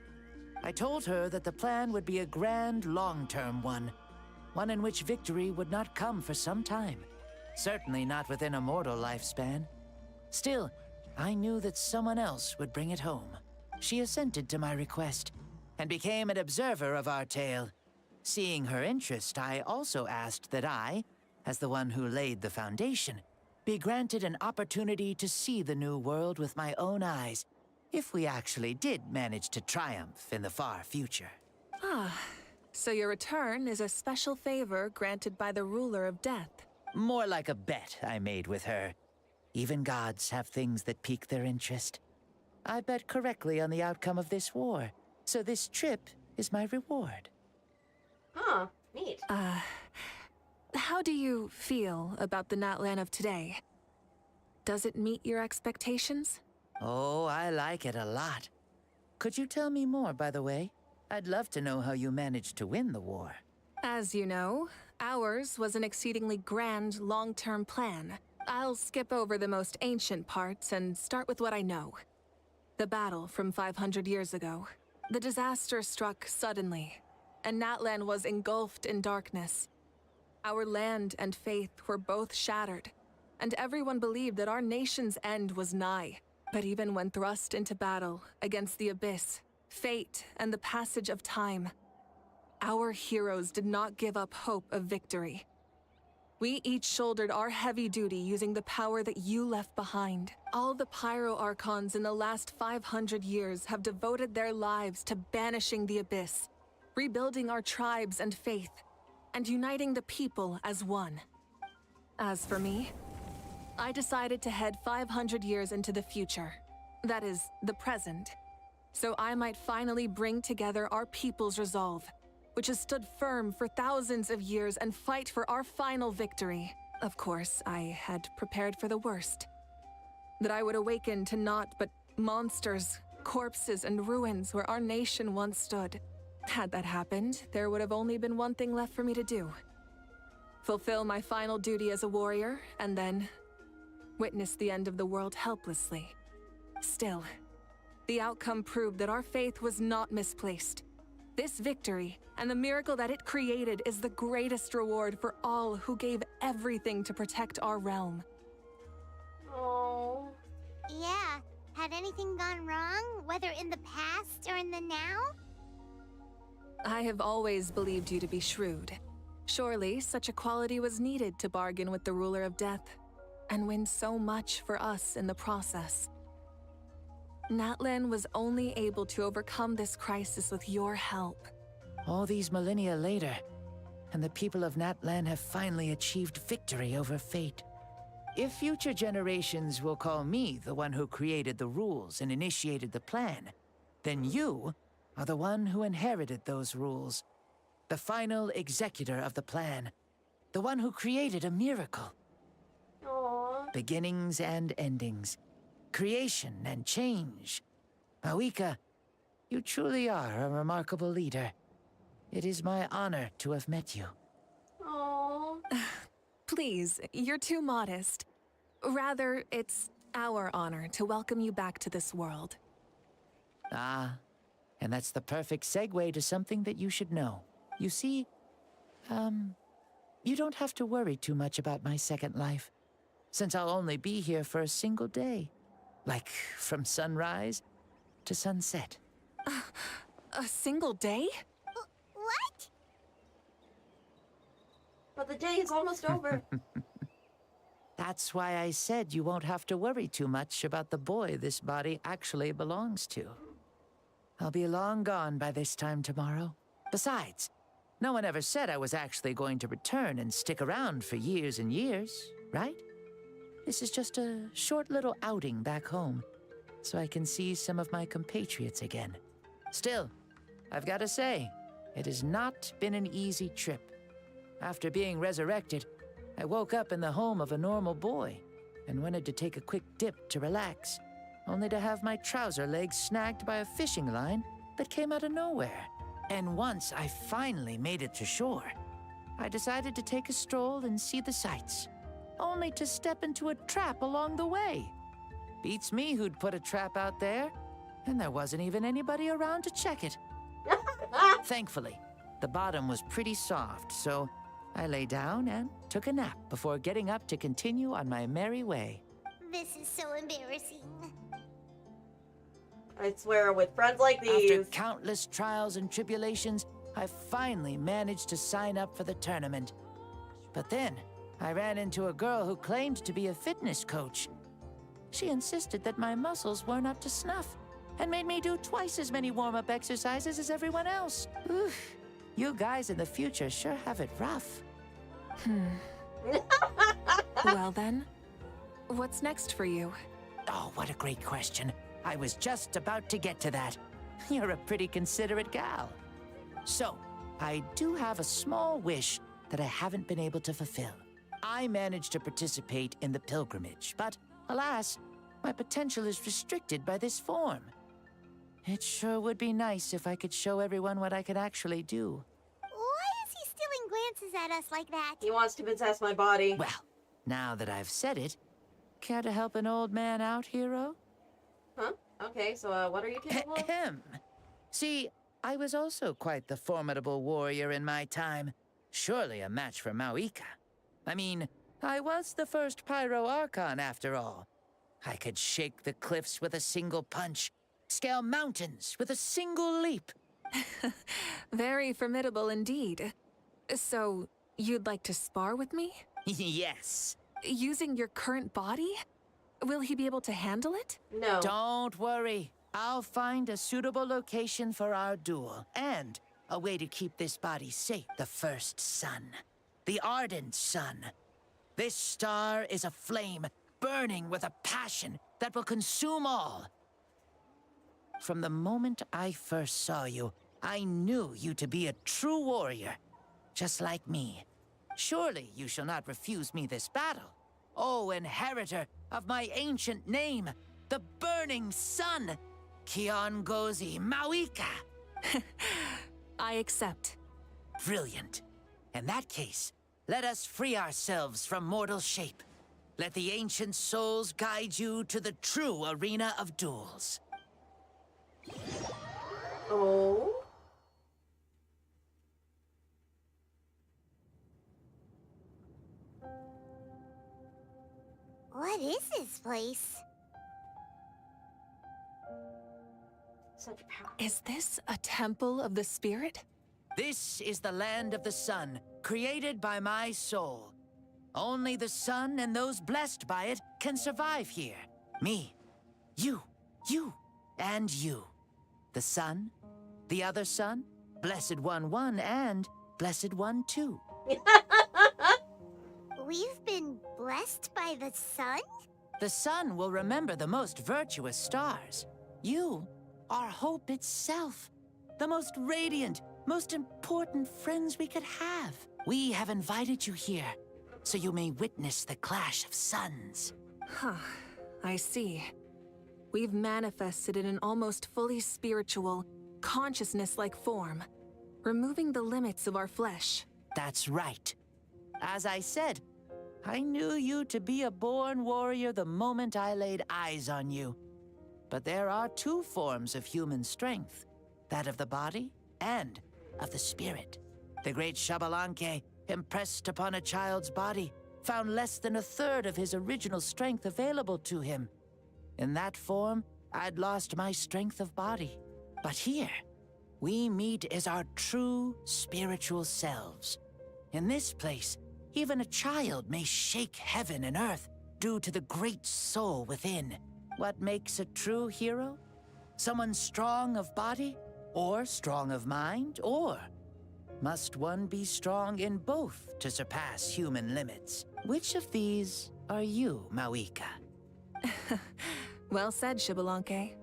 I told her that the plan would be a grand, long-term one in which victory would not come for some time. Certainly not within a mortal lifespan. Still, I knew that someone else would bring it home. She assented to my request, and became an observer of our tale. Seeing her interest, I also asked that I, as the one who laid the foundation, be granted an opportunity to see the new world with my own eyes, if we actually did manage to triumph in the far future. So your return is a special favor granted by the ruler of death. More like a bet I made with her. Even gods have things that pique their interest. I bet correctly on the outcome of this war, so this trip is my reward. Huh, neat. How do you feel about the Natlan of today? Does it meet your expectations? Oh, I like it a lot. Could you tell me more, by the way? I'd love to know how you managed to win the war. As you know, ours was an exceedingly grand, long-term plan. I'll skip over the most ancient parts and start with what I know. The battle from 500 years ago. The disaster struck suddenly, and Natlan was engulfed in darkness. Our land and faith were both shattered, and everyone believed that our nation's end was nigh. But even when thrust into battle against the Abyss, fate, and the passage of time, our heroes did not give up hope of victory. We each shouldered our heavy duty using the power that you left behind. All the Pyro Archons in the last 500 years have devoted their lives to banishing the Abyss, rebuilding our tribes and faith, and uniting the people as one. As for me, I decided to head 500 years into the future. That is, the present. So I might finally bring together our people's resolve, which has stood firm for thousands of years, and fight for our final victory. Of course, I had prepared for the worst. That I would awaken to naught but monsters, corpses, and ruins where our nation once stood. Had that happened, there would have only been one thing left for me to do. Fulfill my final duty as a warrior, and then witness the end of the world helplessly. Still, the outcome proved that our faith was not misplaced. This victory, and the miracle that it created, is the greatest reward for all who gave everything to protect our realm. Oh. Yeah. Had anything gone wrong, whether in the past or in the now? I have always believed you to be shrewd. Surely, such a quality was needed to bargain with the ruler of death, and win so much for us in the process. Natlan was only able to overcome this crisis with your help. All these millennia later, and the people of Natlan have finally achieved victory over fate. If future generations will call me the one who created the rules and initiated the plan, then you are the one who inherited those rules. The final executor of the plan. The one who created a miracle. Aww. Beginnings and endings. Creation and change. Mavuika, you truly are a remarkable leader. It is my honor to have met you. Aww. Please, you're too modest. Rather, it's our honor to welcome you back to this world. Ah, and that's the perfect segue to something that you should know. You see, you don't have to worry too much about my second life, since I'll only be here for a single day. Like, from sunrise to sunset. A single day? What? But the day is almost over. That's why I said you won't have to worry too much about the boy this body actually belongs to. I'll be long gone by this time tomorrow. Besides, no one ever said I was actually going to return and stick around for years and years, right? This is just a short little outing back home, so I can see some of my compatriots again. Still, I've got to say, it has not been an easy trip. After being resurrected, I woke up in the home of a normal boy and wanted to take a quick dip to relax, only to have my trouser legs snagged by a fishing line that came out of nowhere. And once I finally made it to shore, I decided to take a stroll and see the sights, only to step into a trap along the way. Beats me who'd put a trap out there, and there wasn't even anybody around to check it. Thankfully, the bottom was pretty soft, so I lay down and took a nap before getting up to continue on my merry way. This is so embarrassing. I swear, with friends like these... After countless trials and tribulations, I finally managed to sign up for the tournament. But then, I ran into a girl who claimed to be a fitness coach. She insisted that my muscles weren't up to snuff, and made me do twice as many warm-up exercises as everyone else. Oof. You guys in the future sure have it rough. Well then, what's next for you? Oh, what a great question. I was just about to get to that. You're a pretty considerate gal. So, I do have a small wish that I haven't been able to fulfill. I managed to participate in the pilgrimage, but alas, my potential is restricted by this form. It sure would be nice if I could show everyone what I could actually do. Why is he stealing glances at us like that? He wants to possess my body. Well, now that I've said it, care to help an old man out, hero? Huh? Okay, so what are you capable of? See, I was also quite the formidable warrior in my time. Surely a match for Mavuika. I mean, I was the first Pyro Archon after all. I could shake the cliffs with a single punch, scale mountains with a single leap. Very formidable indeed. So, you'd like to spar with me? Yes. Using your current body? Will he be able to handle it? No. Don't worry. I'll find a suitable location for our duel, and a way to keep this body safe. The first sun. The ardent sun. This star is a flame, burning with a passion that will consume all. From the moment I first saw you, I knew you to be a true warrior, just like me. Surely you shall not refuse me this battle. O inheritor of my ancient name, the Burning Sun, Kiongozi Mavuika. I accept. Brilliant. In that case, let us free ourselves from mortal shape. Let the ancient souls guide you to the true arena of duels. Oh? What is this place? Such power. Is this a temple of the spirit? This is the land of the sun, created by my soul. Only the sun and those blessed by it can survive here. Me, you, and you. The sun, the other sun, Blessed One 1, and Blessed One 2. We've been blessed by the sun? The sun will remember the most virtuous stars. You are hope itself. The most radiant, most important friends we could have. We have invited you here, so you may witness the clash of suns. Huh, I see. We've manifested in an almost fully spiritual, consciousness-like form, removing the limits of our flesh. That's right. As I said, I knew you to be a born warrior the moment I laid eyes on you. But there are two forms of human strength, that of the body and of the spirit. The great Xbalanque, impressed upon a child's body, found less than a third of his original strength available to him. In that form, I'd lost my strength of body. But here, we meet as our true spiritual selves. In this place, even a child may shake heaven and earth due to the great soul within. What makes a true hero? Someone strong of body, or strong of mind, or must one be strong in both to surpass human limits? Which of these are you, Mavuika? Well said, Xbalanque.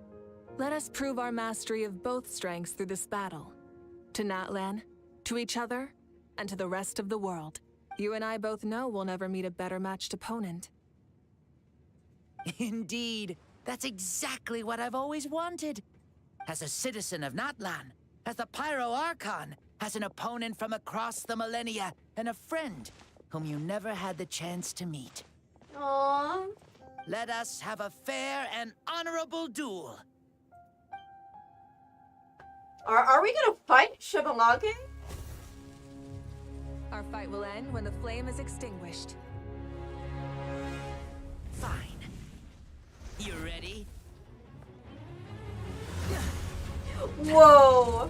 Let us prove our mastery of both strengths through this battle. To Natlan, to each other, and to the rest of the world. You and I both know we'll never meet a better matched opponent. Indeed, that's exactly what I've always wanted. As a citizen of Natlan, as the Pyro Archon, as an opponent from across the millennia, and a friend whom you never had the chance to meet. Aww. Let us have a fair and honorable duel. Are we gonna fight Xbalanque? Our fight will end when the flame is extinguished. Fine. You ready? Whoa!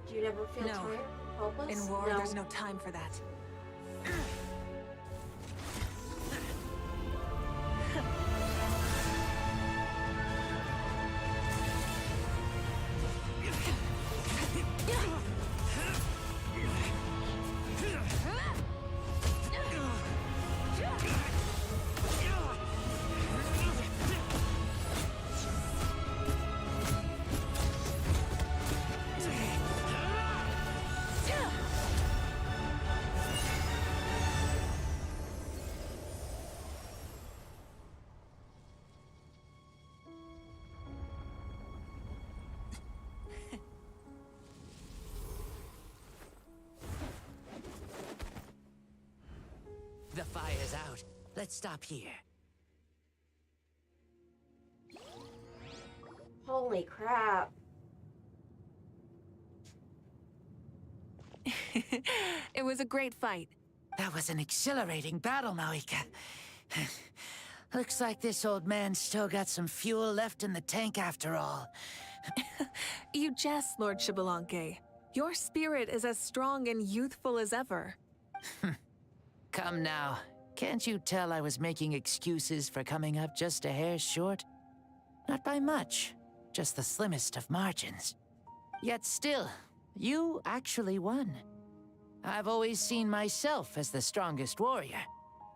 Do you never feel tired? Hopeless? In war, No. there's no time for that. The fire's out. Let's stop here. Holy crap. It was a great fight. That was an exhilarating battle, Mavuika. Looks like this old man's still got some fuel left in the tank after all. You jest, Lord Xbalanque. Your spirit is as strong and youthful as ever. Come now. Can't you tell I was making excuses for coming up just a hair short? Not by much, just the slimmest of margins. Yet still, you actually won. I've always seen myself as the strongest warrior,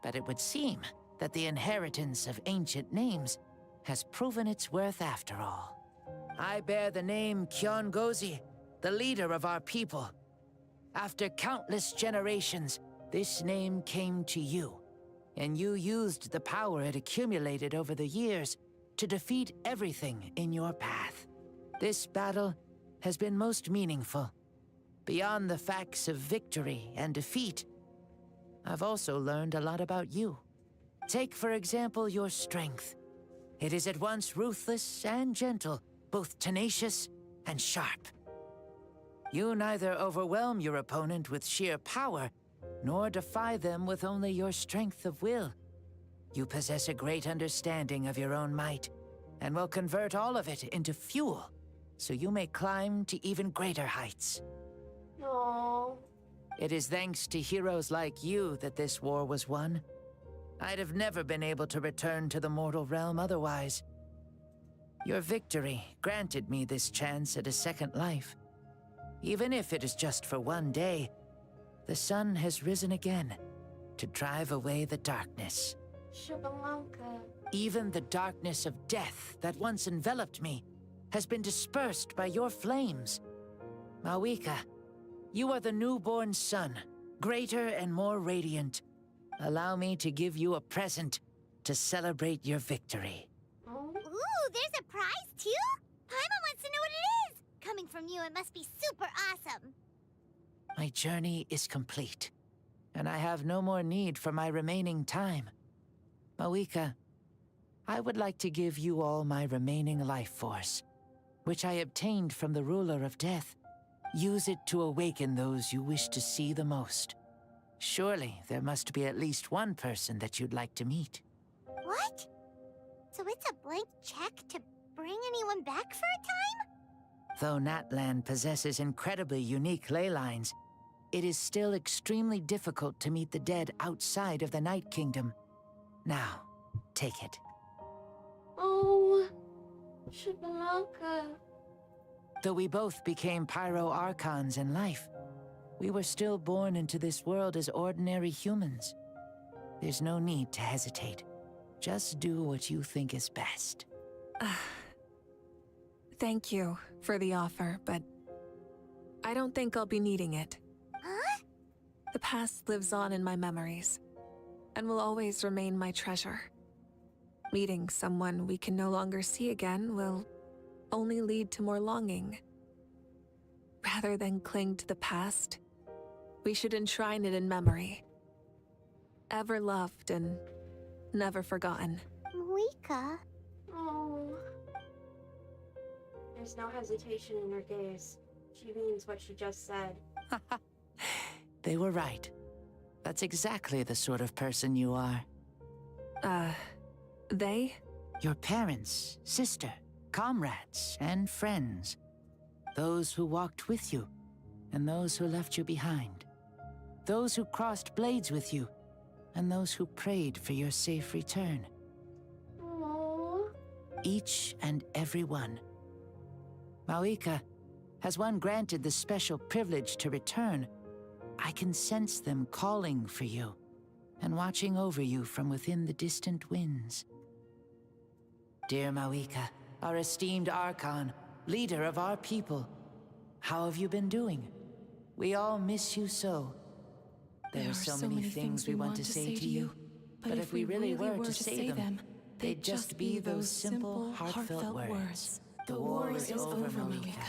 but it would seem that the inheritance of ancient names has proven its worth after all. I bear the name Kiongozi, the leader of our people. After countless generations, this name came to you, and you used the power it accumulated over the years to defeat everything in your path. This battle has been most meaningful. Beyond the facts of victory and defeat, I've also learned a lot about you. Take, for example, your strength. It is at once ruthless and gentle, both tenacious and sharp. You neither overwhelm your opponent with sheer power, nor defy them with only your strength of will. You possess a great understanding of your own might, and will convert all of it into fuel, so you may climb to even greater heights. Aww. It is thanks to heroes like you that this war was won. I'd have never been able to return to the mortal realm otherwise. Your victory granted me this chance at a second life. Even if it is just for one day, the sun has risen again to drive away the darkness. Xbalanque. Even the darkness of death that once enveloped me has been dispersed by your flames. Mavuika, you are the newborn sun, greater and more radiant. Allow me to give you a present to celebrate your victory. Ooh, there's a prize too? Paimon wants to know what it is! Coming from you, it must be super awesome. My journey is complete, and I have no more need for my remaining time. Mavuika, I would like to give you all my remaining life force, which I obtained from the ruler of death. Use it to awaken those you wish to see the most. Surely there must be at least one person that you'd like to meet. What? So it's a blank check to bring anyone back for a time? Though Natlan possesses incredibly unique ley lines, it is still extremely difficult to meet the dead outside of the Night Kingdom. Now, take it. Oh, Xbalanque. Though we both became Pyro-Archons in life, we were still born into this world as ordinary humans. There's no need to hesitate. Just do what you think is best. Thank you for the offer, but I don't think I'll be needing it. Huh? The past lives on in my memories, and will always remain my treasure. Meeting someone we can no longer see again will only lead to more longing. Rather than cling to the past, we should enshrine it in memory. Ever loved and never forgotten. Mavuika. Oh. There's no hesitation in her gaze. She means what she just said. They were right. That's exactly the sort of person you are. They? Your parents, sister, comrades, and friends. Those who walked with you, and those who left you behind. Those who crossed blades with you, and those who prayed for your safe return. Aww. Each and every one. Mavuika, has one granted the special privilege to return, I can sense them calling for you, and watching over you from within the distant winds. Dear Mavuika, our esteemed Archon, leader of our people, how have you been doing? We all miss you so. There are so many things we want to say to you, but if we really were to say them, they'd just be those simple, heartfelt words. The war is over, Mavuika.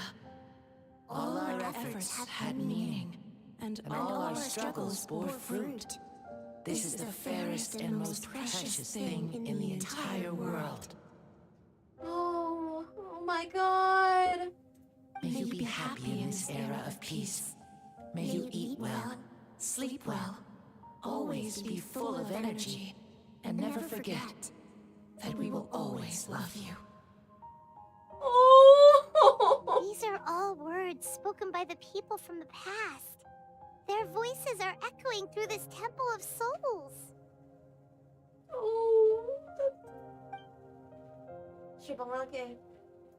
All our efforts had meaning, and all our struggles bore fruit. This is the fairest and most precious thing in the entire world. Oh my god. May you be happy in this era of peace. May you eat well, sleep well, always be full of energy, and never forget, that we will always love you. Oh! These are all words spoken by the people from the past. Their voices are echoing through this Temple of Souls. Oh. Shibalake.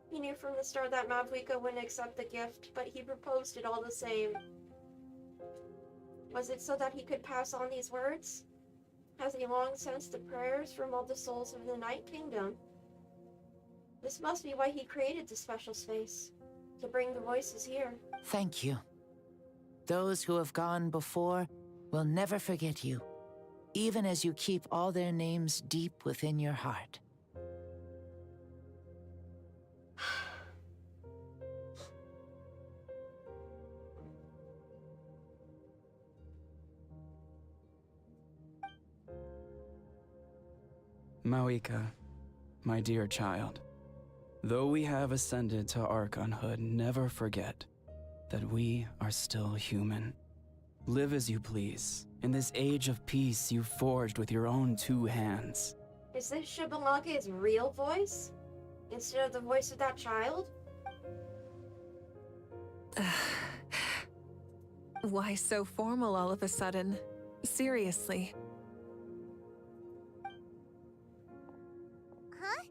He knew from the start that Mavuika wouldn't accept the gift, but he proposed it all the same. Was it so that he could pass on these words? Has he long sensed the prayers from all the souls of the Night Kingdom? This must be why he created this special space, to bring the voices here. Thank you. Those who have gone before will never forget you, even as you keep all their names deep within your heart. Mavuika, my dear child, though we have ascended to Archonhood, never forget that we are still human. Live as you please, in this age of peace you forged with your own 2 hands. Is this Shibalake's real voice? Instead of the voice of that child? Why so formal all of a sudden? Seriously. Huh?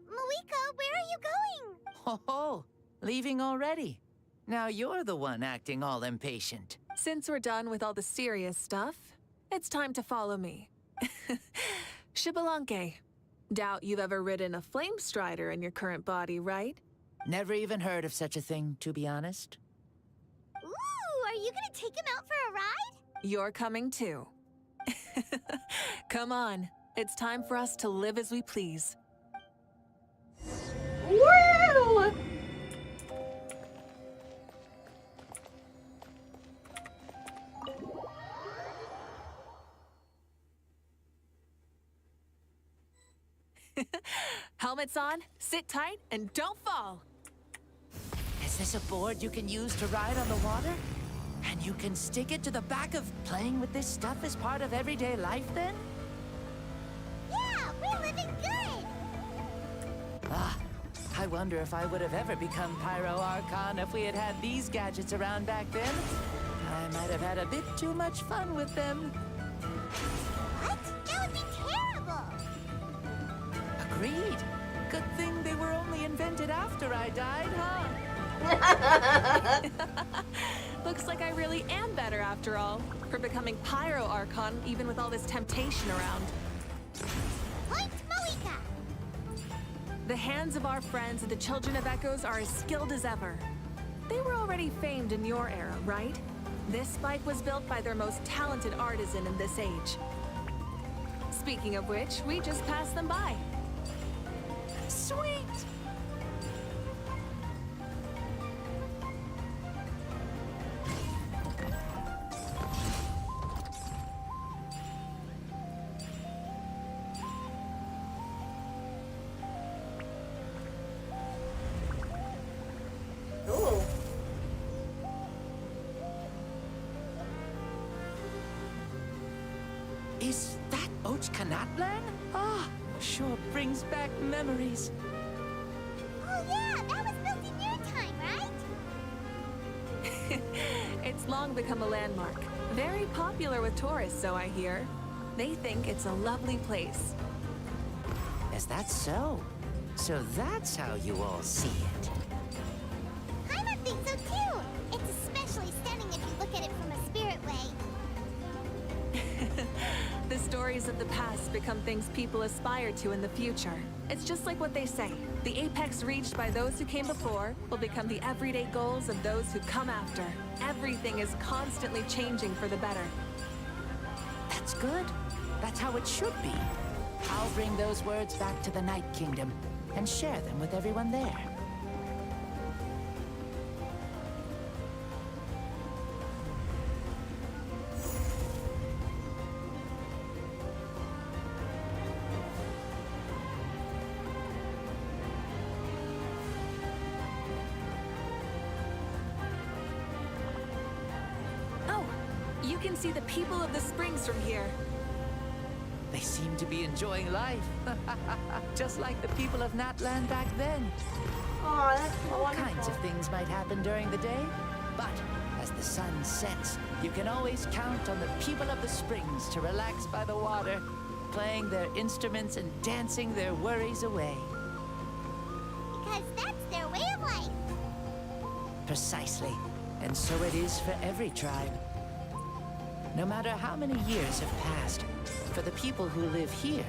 Mavuika, where are you going? Oh, leaving already? Now you're the one acting all impatient. Since we're done with all the serious stuff, it's time to follow me. Shibalanke, doubt you've ever ridden a flame strider in your current body, right? Never even heard of such a thing, to be honest. Ooh, are you gonna take him out for a ride? You're coming too. Come on, it's time for us to live as we please. Woo! Helmets on, sit tight, and don't fall. Is this a board you can use to ride on the water? And you can stick it to the back of... Playing with this stuff as part of everyday life, then? Yeah, we're living good! Ah, I wonder if I would have ever become Pyro Archon if we had had these gadgets around back then. I might have had a bit too much fun with them. What? That would be terrible! Agreed. Good thing they were only invented after I died, huh? Looks like I really am better after all, for becoming Pyro Archon even with all this temptation around. Point Mavuika! The hands of our friends and the Children of Echoes are as skilled as ever. They were already famed in your era, right? This spike was built by their most talented artisan in this age. Speaking of which, we just passed them by. Sweet! Ooh. Is that Ochkanatlan? Ah, sure brings back memories. Oh yeah, that was built in your time, right? It's long become a landmark. Very popular with tourists, so I hear. They think it's a lovely place. Is that so? So that's how you all see it. Paimon thinks so too! It's especially stunning if you look at it from a spirit way. The stories of the past become things people aspire to in the future. It's just like what they say. The apex reached by those who came before will become the everyday goals of those who come after. Everything is constantly changing for the better. That's good. That's how it should be. I'll bring those words back to the Night Kingdom and share them with everyone there. Oh, you can see the people of the springs from here. They seem to be enjoying life. Just like the people of Natland back then. Aw, that's All wonderful. kinds of things might happen during the day, but as the sun sets, you can always count on the people of the springs to relax by the water, playing their instruments and dancing their worries away. Because that's their way of life. Precisely. And so it is for every tribe. No matter how many years have passed, for the people who live here,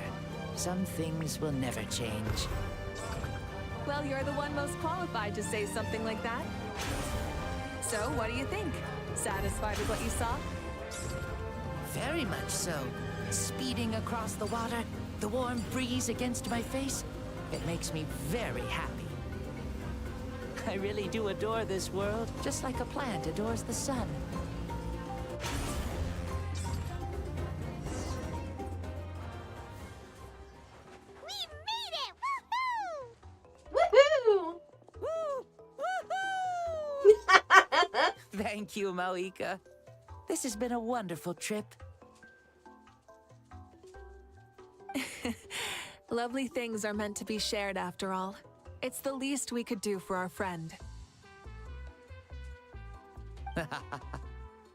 some things will never change. Well, you're the one most qualified to say something like that. So, what do you think? Satisfied with what you saw? Very much so. Speeding across the water, the warm breeze against my face, it makes me very happy. I really do adore this world, just like a plant adores the sun. We made it! Woohoo! Woohoo! Thank you, Mavuika. This has been a wonderful trip. Lovely things are meant to be shared after all. It's the least we could do for our friend.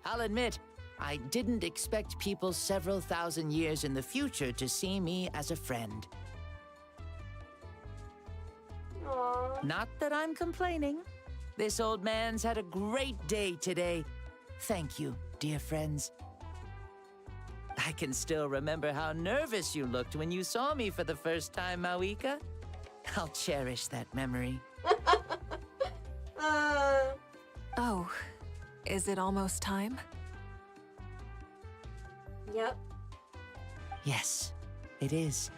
I'll admit, I didn't expect people several thousand years in the future to see me as a friend. Aw. Not that I'm complaining. This old man's had a great day today. Thank you, dear friends. I can still remember how nervous you looked when you saw me for the first time, Mavuika. I'll cherish that memory. Oh, is it almost time? Yep. Yes, it is.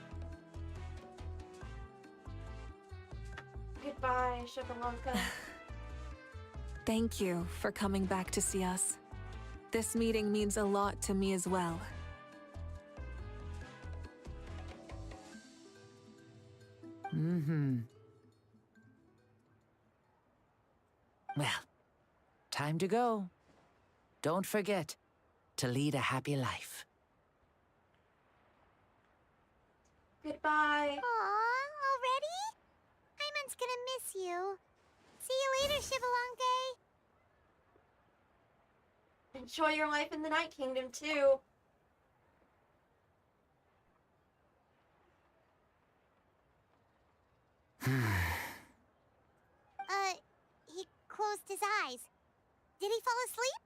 Goodbye, Shibalanka. Thank you for coming back to see us. This meeting means a lot to me as well. Well, time to go. Don't forget to lead a happy life. Goodbye. Aw, already? Paimon's gonna miss you. See you later, Shibalanke. Enjoy your life in the Night Kingdom, too. He closed his eyes. Did he fall asleep?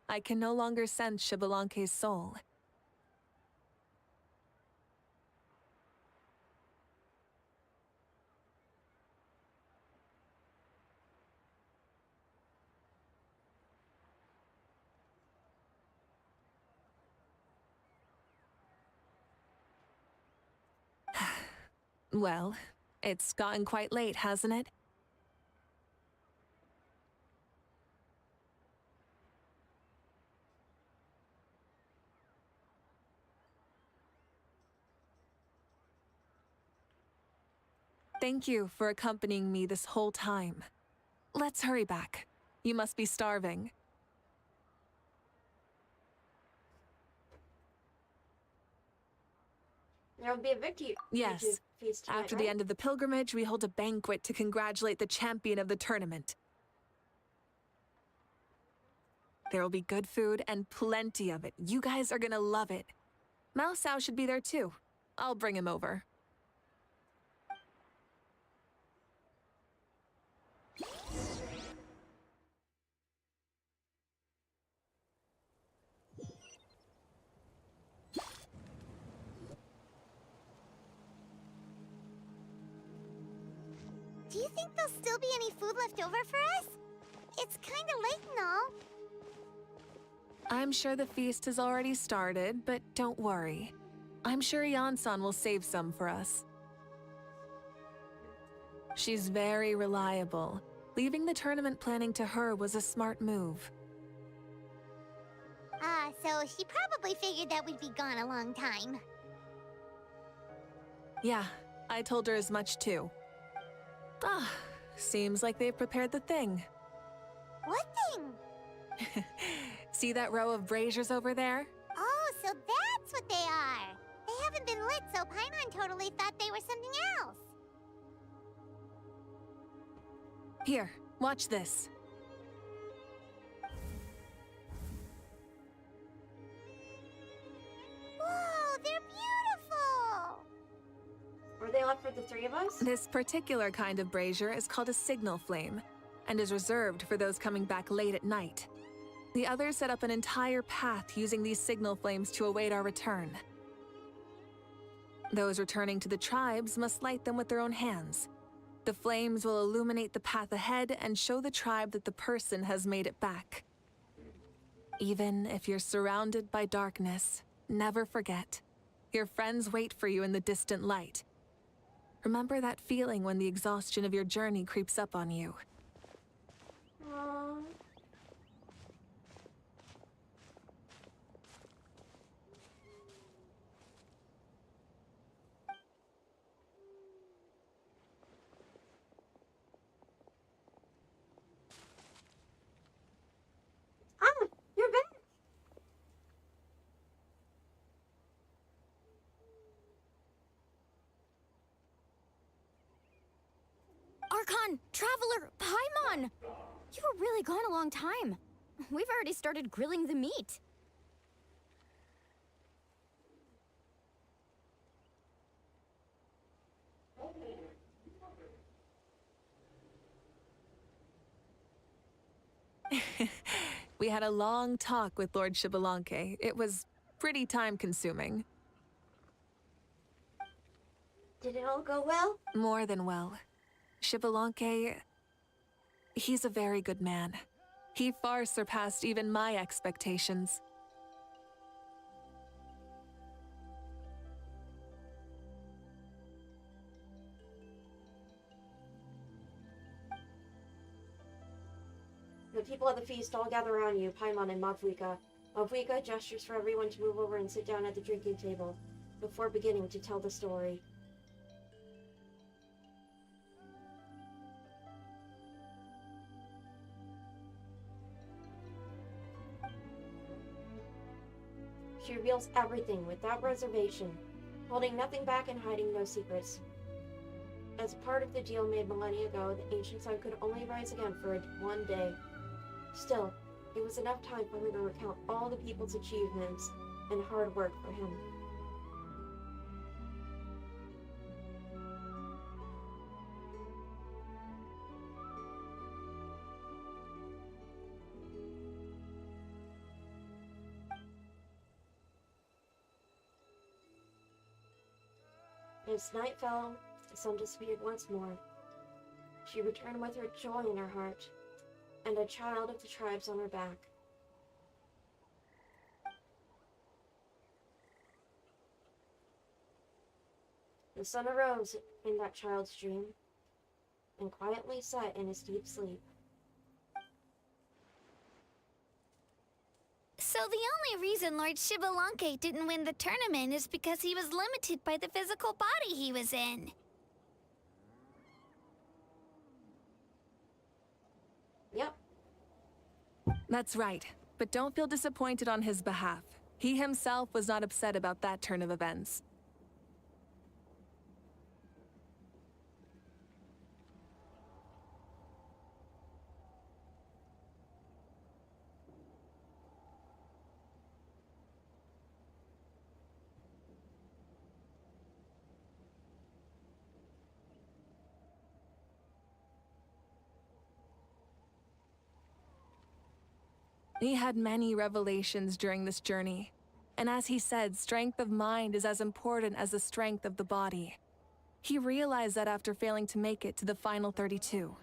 I can no longer sense Shibalanke's soul. Well, it's gotten quite late, hasn't it? Thank you for accompanying me this whole time. Let's hurry back. You must be starving. There'll be a victory Yes. feast tonight, After the right? end of the pilgrimage, we hold a banquet to congratulate the champion of the tournament. There will be good food and plenty of it. You guys are gonna love it. Mao Sao should be there too. I'll bring him over. Do you think there'll still be any food left over for us? It's kinda late and all. I'm sure the feast has already started, but don't worry. I'm sure Yansan will save some for us. She's very reliable. Leaving the tournament planning to her was a smart move. So she probably figured that we'd be gone a long time. Yeah, I told her as much too. Ah, seems like they've prepared the thing. What thing? See that row of braziers over there? So that's what they are! They haven't been lit, so Paimon totally thought they were something else. Here, watch this. Whoa, they're beautiful! Were they left for the three of us? This particular kind of brazier is called a signal flame, and is reserved for those coming back late at night. The others set up an entire path using these signal flames to await our return. Those returning to the tribes must light them with their own hands. The flames will illuminate the path ahead and show the tribe that the person has made it back. Even if you're surrounded by darkness, never forget. Your friends wait for you in the distant light. Remember that feeling when the exhaustion of your journey creeps up on you. Aww. Ah, you're back. Archon, Traveler, Paimon! You were really gone a long time. We've already started grilling the meat. We had a long talk with Lord Xbalanque. It was pretty time-consuming. Did it all go well? More than well. Xbalanque, he's a very good man. He far surpassed even my expectations. The people at the feast all gather around you, Paimon and Mavuika. Mavuika gestures for everyone to move over and sit down at the drinking table, before beginning to tell the story. She reveals everything without reservation, holding nothing back and hiding no secrets. As a part of the deal made millennia ago, the ancient sun could only rise again for one day. Still, it was enough time for her to recount all the people's achievements and hard work for him. As night fell, the sun disappeared once more. She returned with her joy in her heart, and a child of the tribes on her back. The sun arose in that child's dream, and quietly set in his deep sleep. So the only reason Lord Xbalanque didn't win the tournament is because he was limited by the physical body he was in. Yep. That's right, but don't feel disappointed on his behalf. He himself was not upset about that turn of events. He had many revelations during this journey. And as he said, strength of mind is as important as the strength of the body. He realized that after failing to make it to the final 32.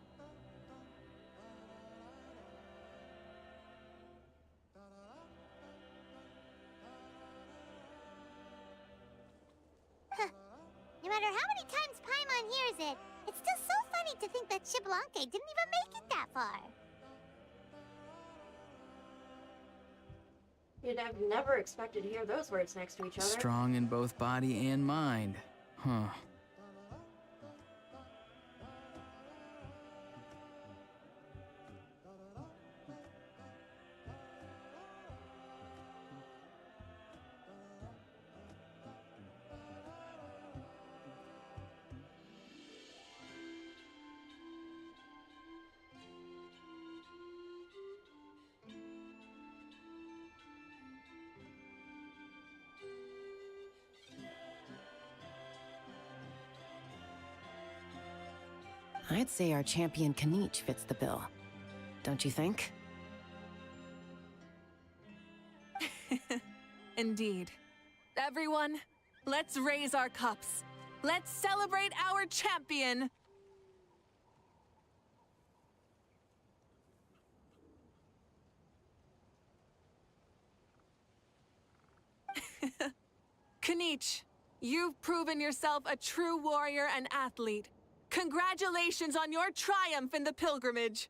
No matter how many times Paimon hears it, it's still so funny to think that Xbalanque didn't even make it that far. You'd have never expected to hear those words next to each other. Strong in both body and mind. Huh. I'd say our champion Kanich fits the bill. Don't you think? Indeed. Everyone, let's raise our cups. Let's celebrate our champion! Kanich, you've proven yourself a true warrior and athlete. Congratulations on your triumph in the pilgrimage!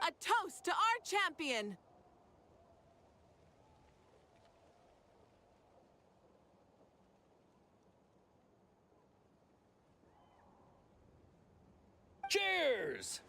A toast to our champion! Cheers!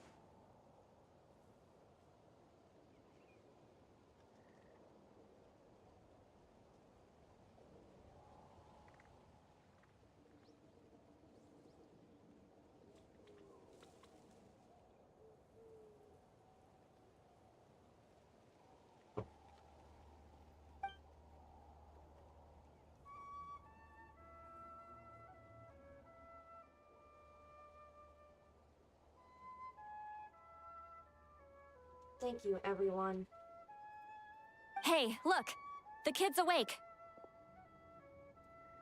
Thank you, everyone. Hey, look! The kid's awake.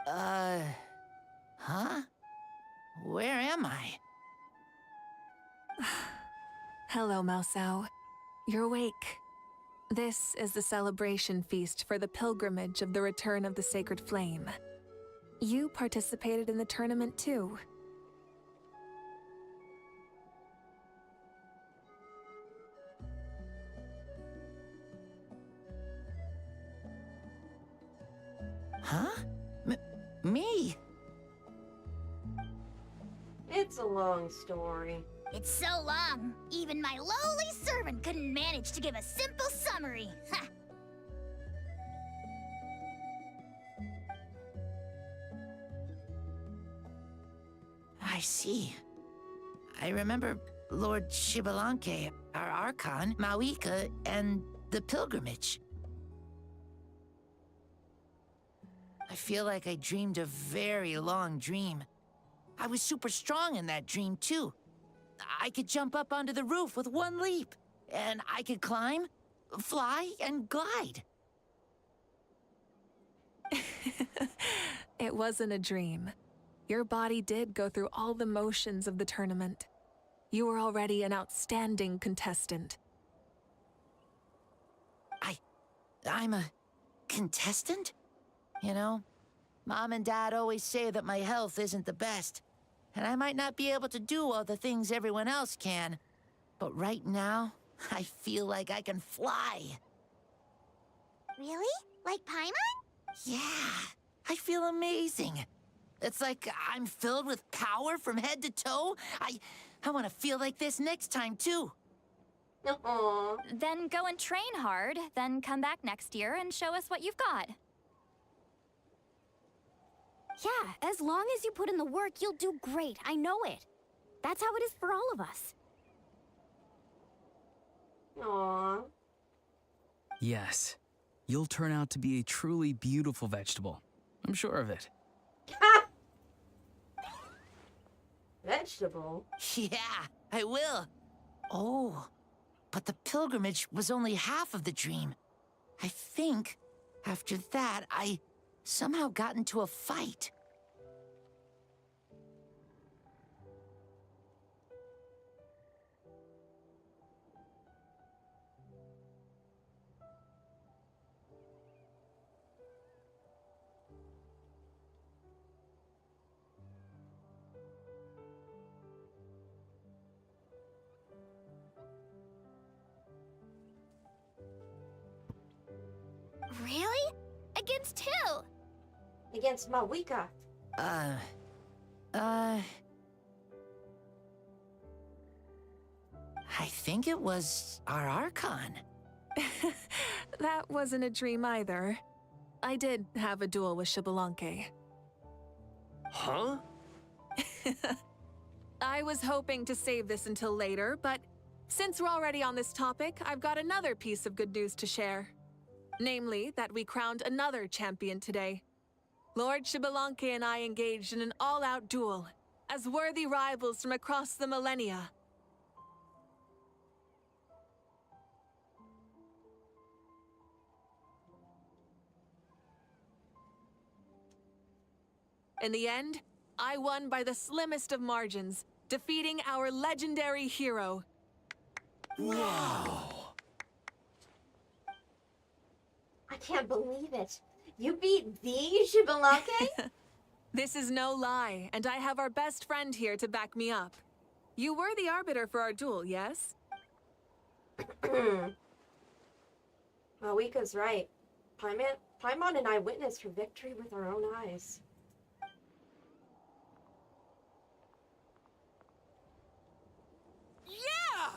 Huh? Where am I? Hello, Mausau. You're awake. This is the celebration feast for the pilgrimage of the return of the Sacred Flame. You participated in the tournament too. Huh? Me? It's a long story. It's so long, even my lowly servant couldn't manage to give a simple summary. Ha! I see. I remember Lord Shibalanke, our Archon, Mavuika, and the pilgrimage. I feel like I dreamed a very long dream. I was super strong in that dream, too. I could jump up onto the roof with one leap, and I could climb, fly, and glide. It wasn't a dream. Your body did go through all the motions of the tournament. You were already an outstanding contestant. I'm a contestant? You know, Mom and Dad always say that my health isn't the best, and I might not be able to do all the things everyone else can. But right now, I feel like I can fly. Really? Like Paimon? Yeah, I feel amazing. It's like I'm filled with power from head to toe. I want to feel like this next time, too. Aww. Then go and train hard, then come back next year and show us what you've got. Yeah, as long as you put in the work, you'll do great. I know it. That's how it is for all of us. Aww. Yes, you'll turn out to be a truly beautiful vegetable. I'm sure of it. Vegetable? Yeah, I will. Oh, but the pilgrimage was only half of the dream. I think after that, I somehow got into a fight. Really? Against who? Against Mavuika. I think it was our Archon. That wasn't a dream either. I did have a duel with Shibalanke. Huh? I was hoping to save this until later, but since we're already on this topic, I've got another piece of good news to share. Namely, that we crowned another champion today. Lord Xbalanque and I engaged in an all-out duel, as worthy rivals from across the millennia. In the end, I won by the slimmest of margins, defeating our legendary hero. Wow! I can't believe it. You beat the Xbalanque? This is no lie, and I have our best friend here to back me up. You were the arbiter for our duel, yes? Mavuika's right. Paimon and I witnessed her victory with our own eyes. Yeah!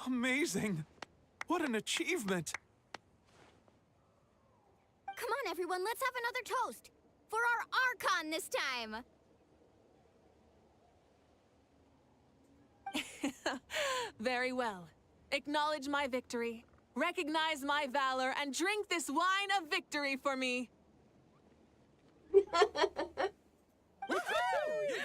Amazing! What an achievement! Come on, everyone, let's have another toast! For our Archon this time! Very well. Acknowledge my victory, recognize my valor, and drink this wine of victory for me. Woohoo! Yeah!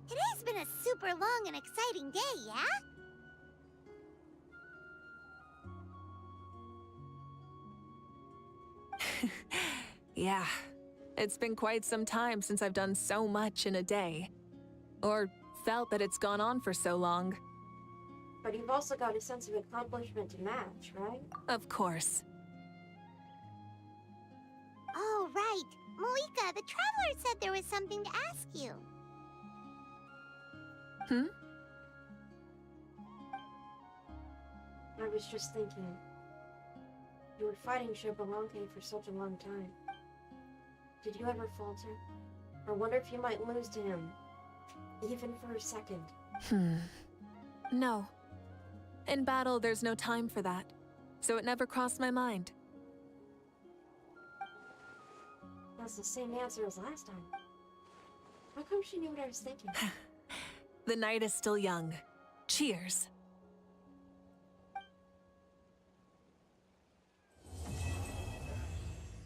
Today's been a super long and exciting day, yeah? Yeah, it's been quite some time since I've done so much in a day. Or felt that it's gone on for so long. But you've also got a sense of accomplishment to match, right? Of course. Oh, right. Mavuika, the Traveler said there was something to ask you. Hmm? I was just thinking. You were fighting Xbalanque for such a long time. Did you ever falter? Or wonder if you might lose to him? Even for a second? No. In battle, there's no time for that. So it never crossed my mind. That's the same answer as last time. How come she knew what I was thinking? The night is still young. Cheers.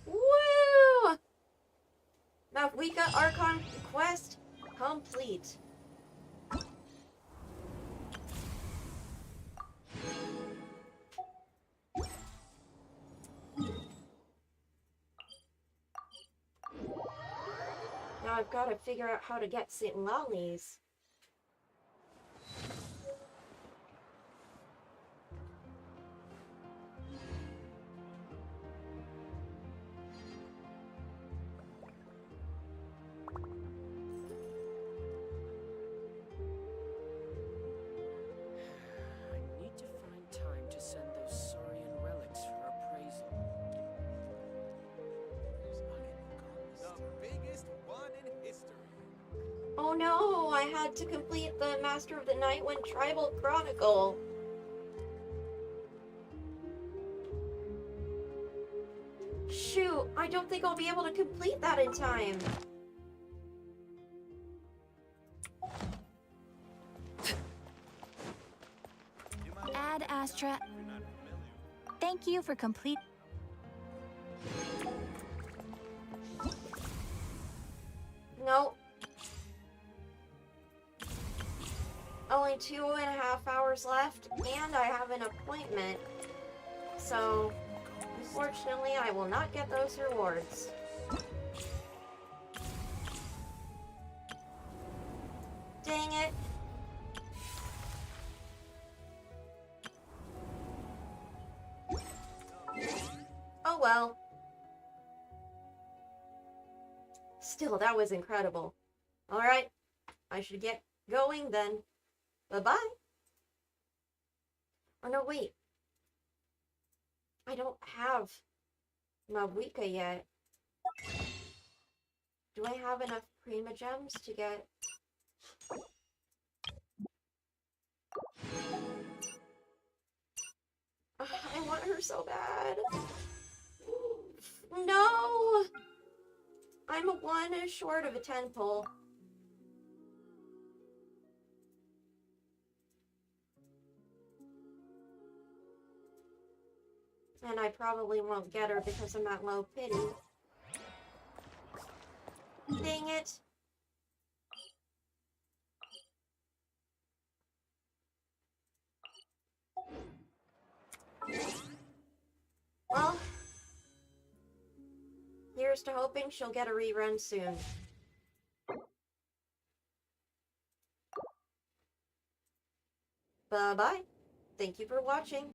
Woo! Mavuika Archon quest complete. Now I've got to figure out how to get Citlali's. I need to find time to send those Saurian relics for appraisal. The biggest one in history. Oh no, I had to complete the Master of the Nightwind Tribal Chronicle. Shoot, I don't think I'll be able to complete that in time. Ad Astra. Thank you for complete. Nope. Only 2.5 hours left, and I have an appointment. So, unfortunately, I will not get those rewards. Dang it. Oh well. Still, that was incredible. Alright, I should get going then. Bye-bye. Oh no, wait. I don't have Mavuika yet. Do I have enough Prima Gems to get... I want her so bad. No! I'm a 1 short of a 10 pull. And I probably won't get her because I'm at low pity. Dang it. Well, here's to hoping she'll get a rerun soon. Bye-bye. Thank you for watching.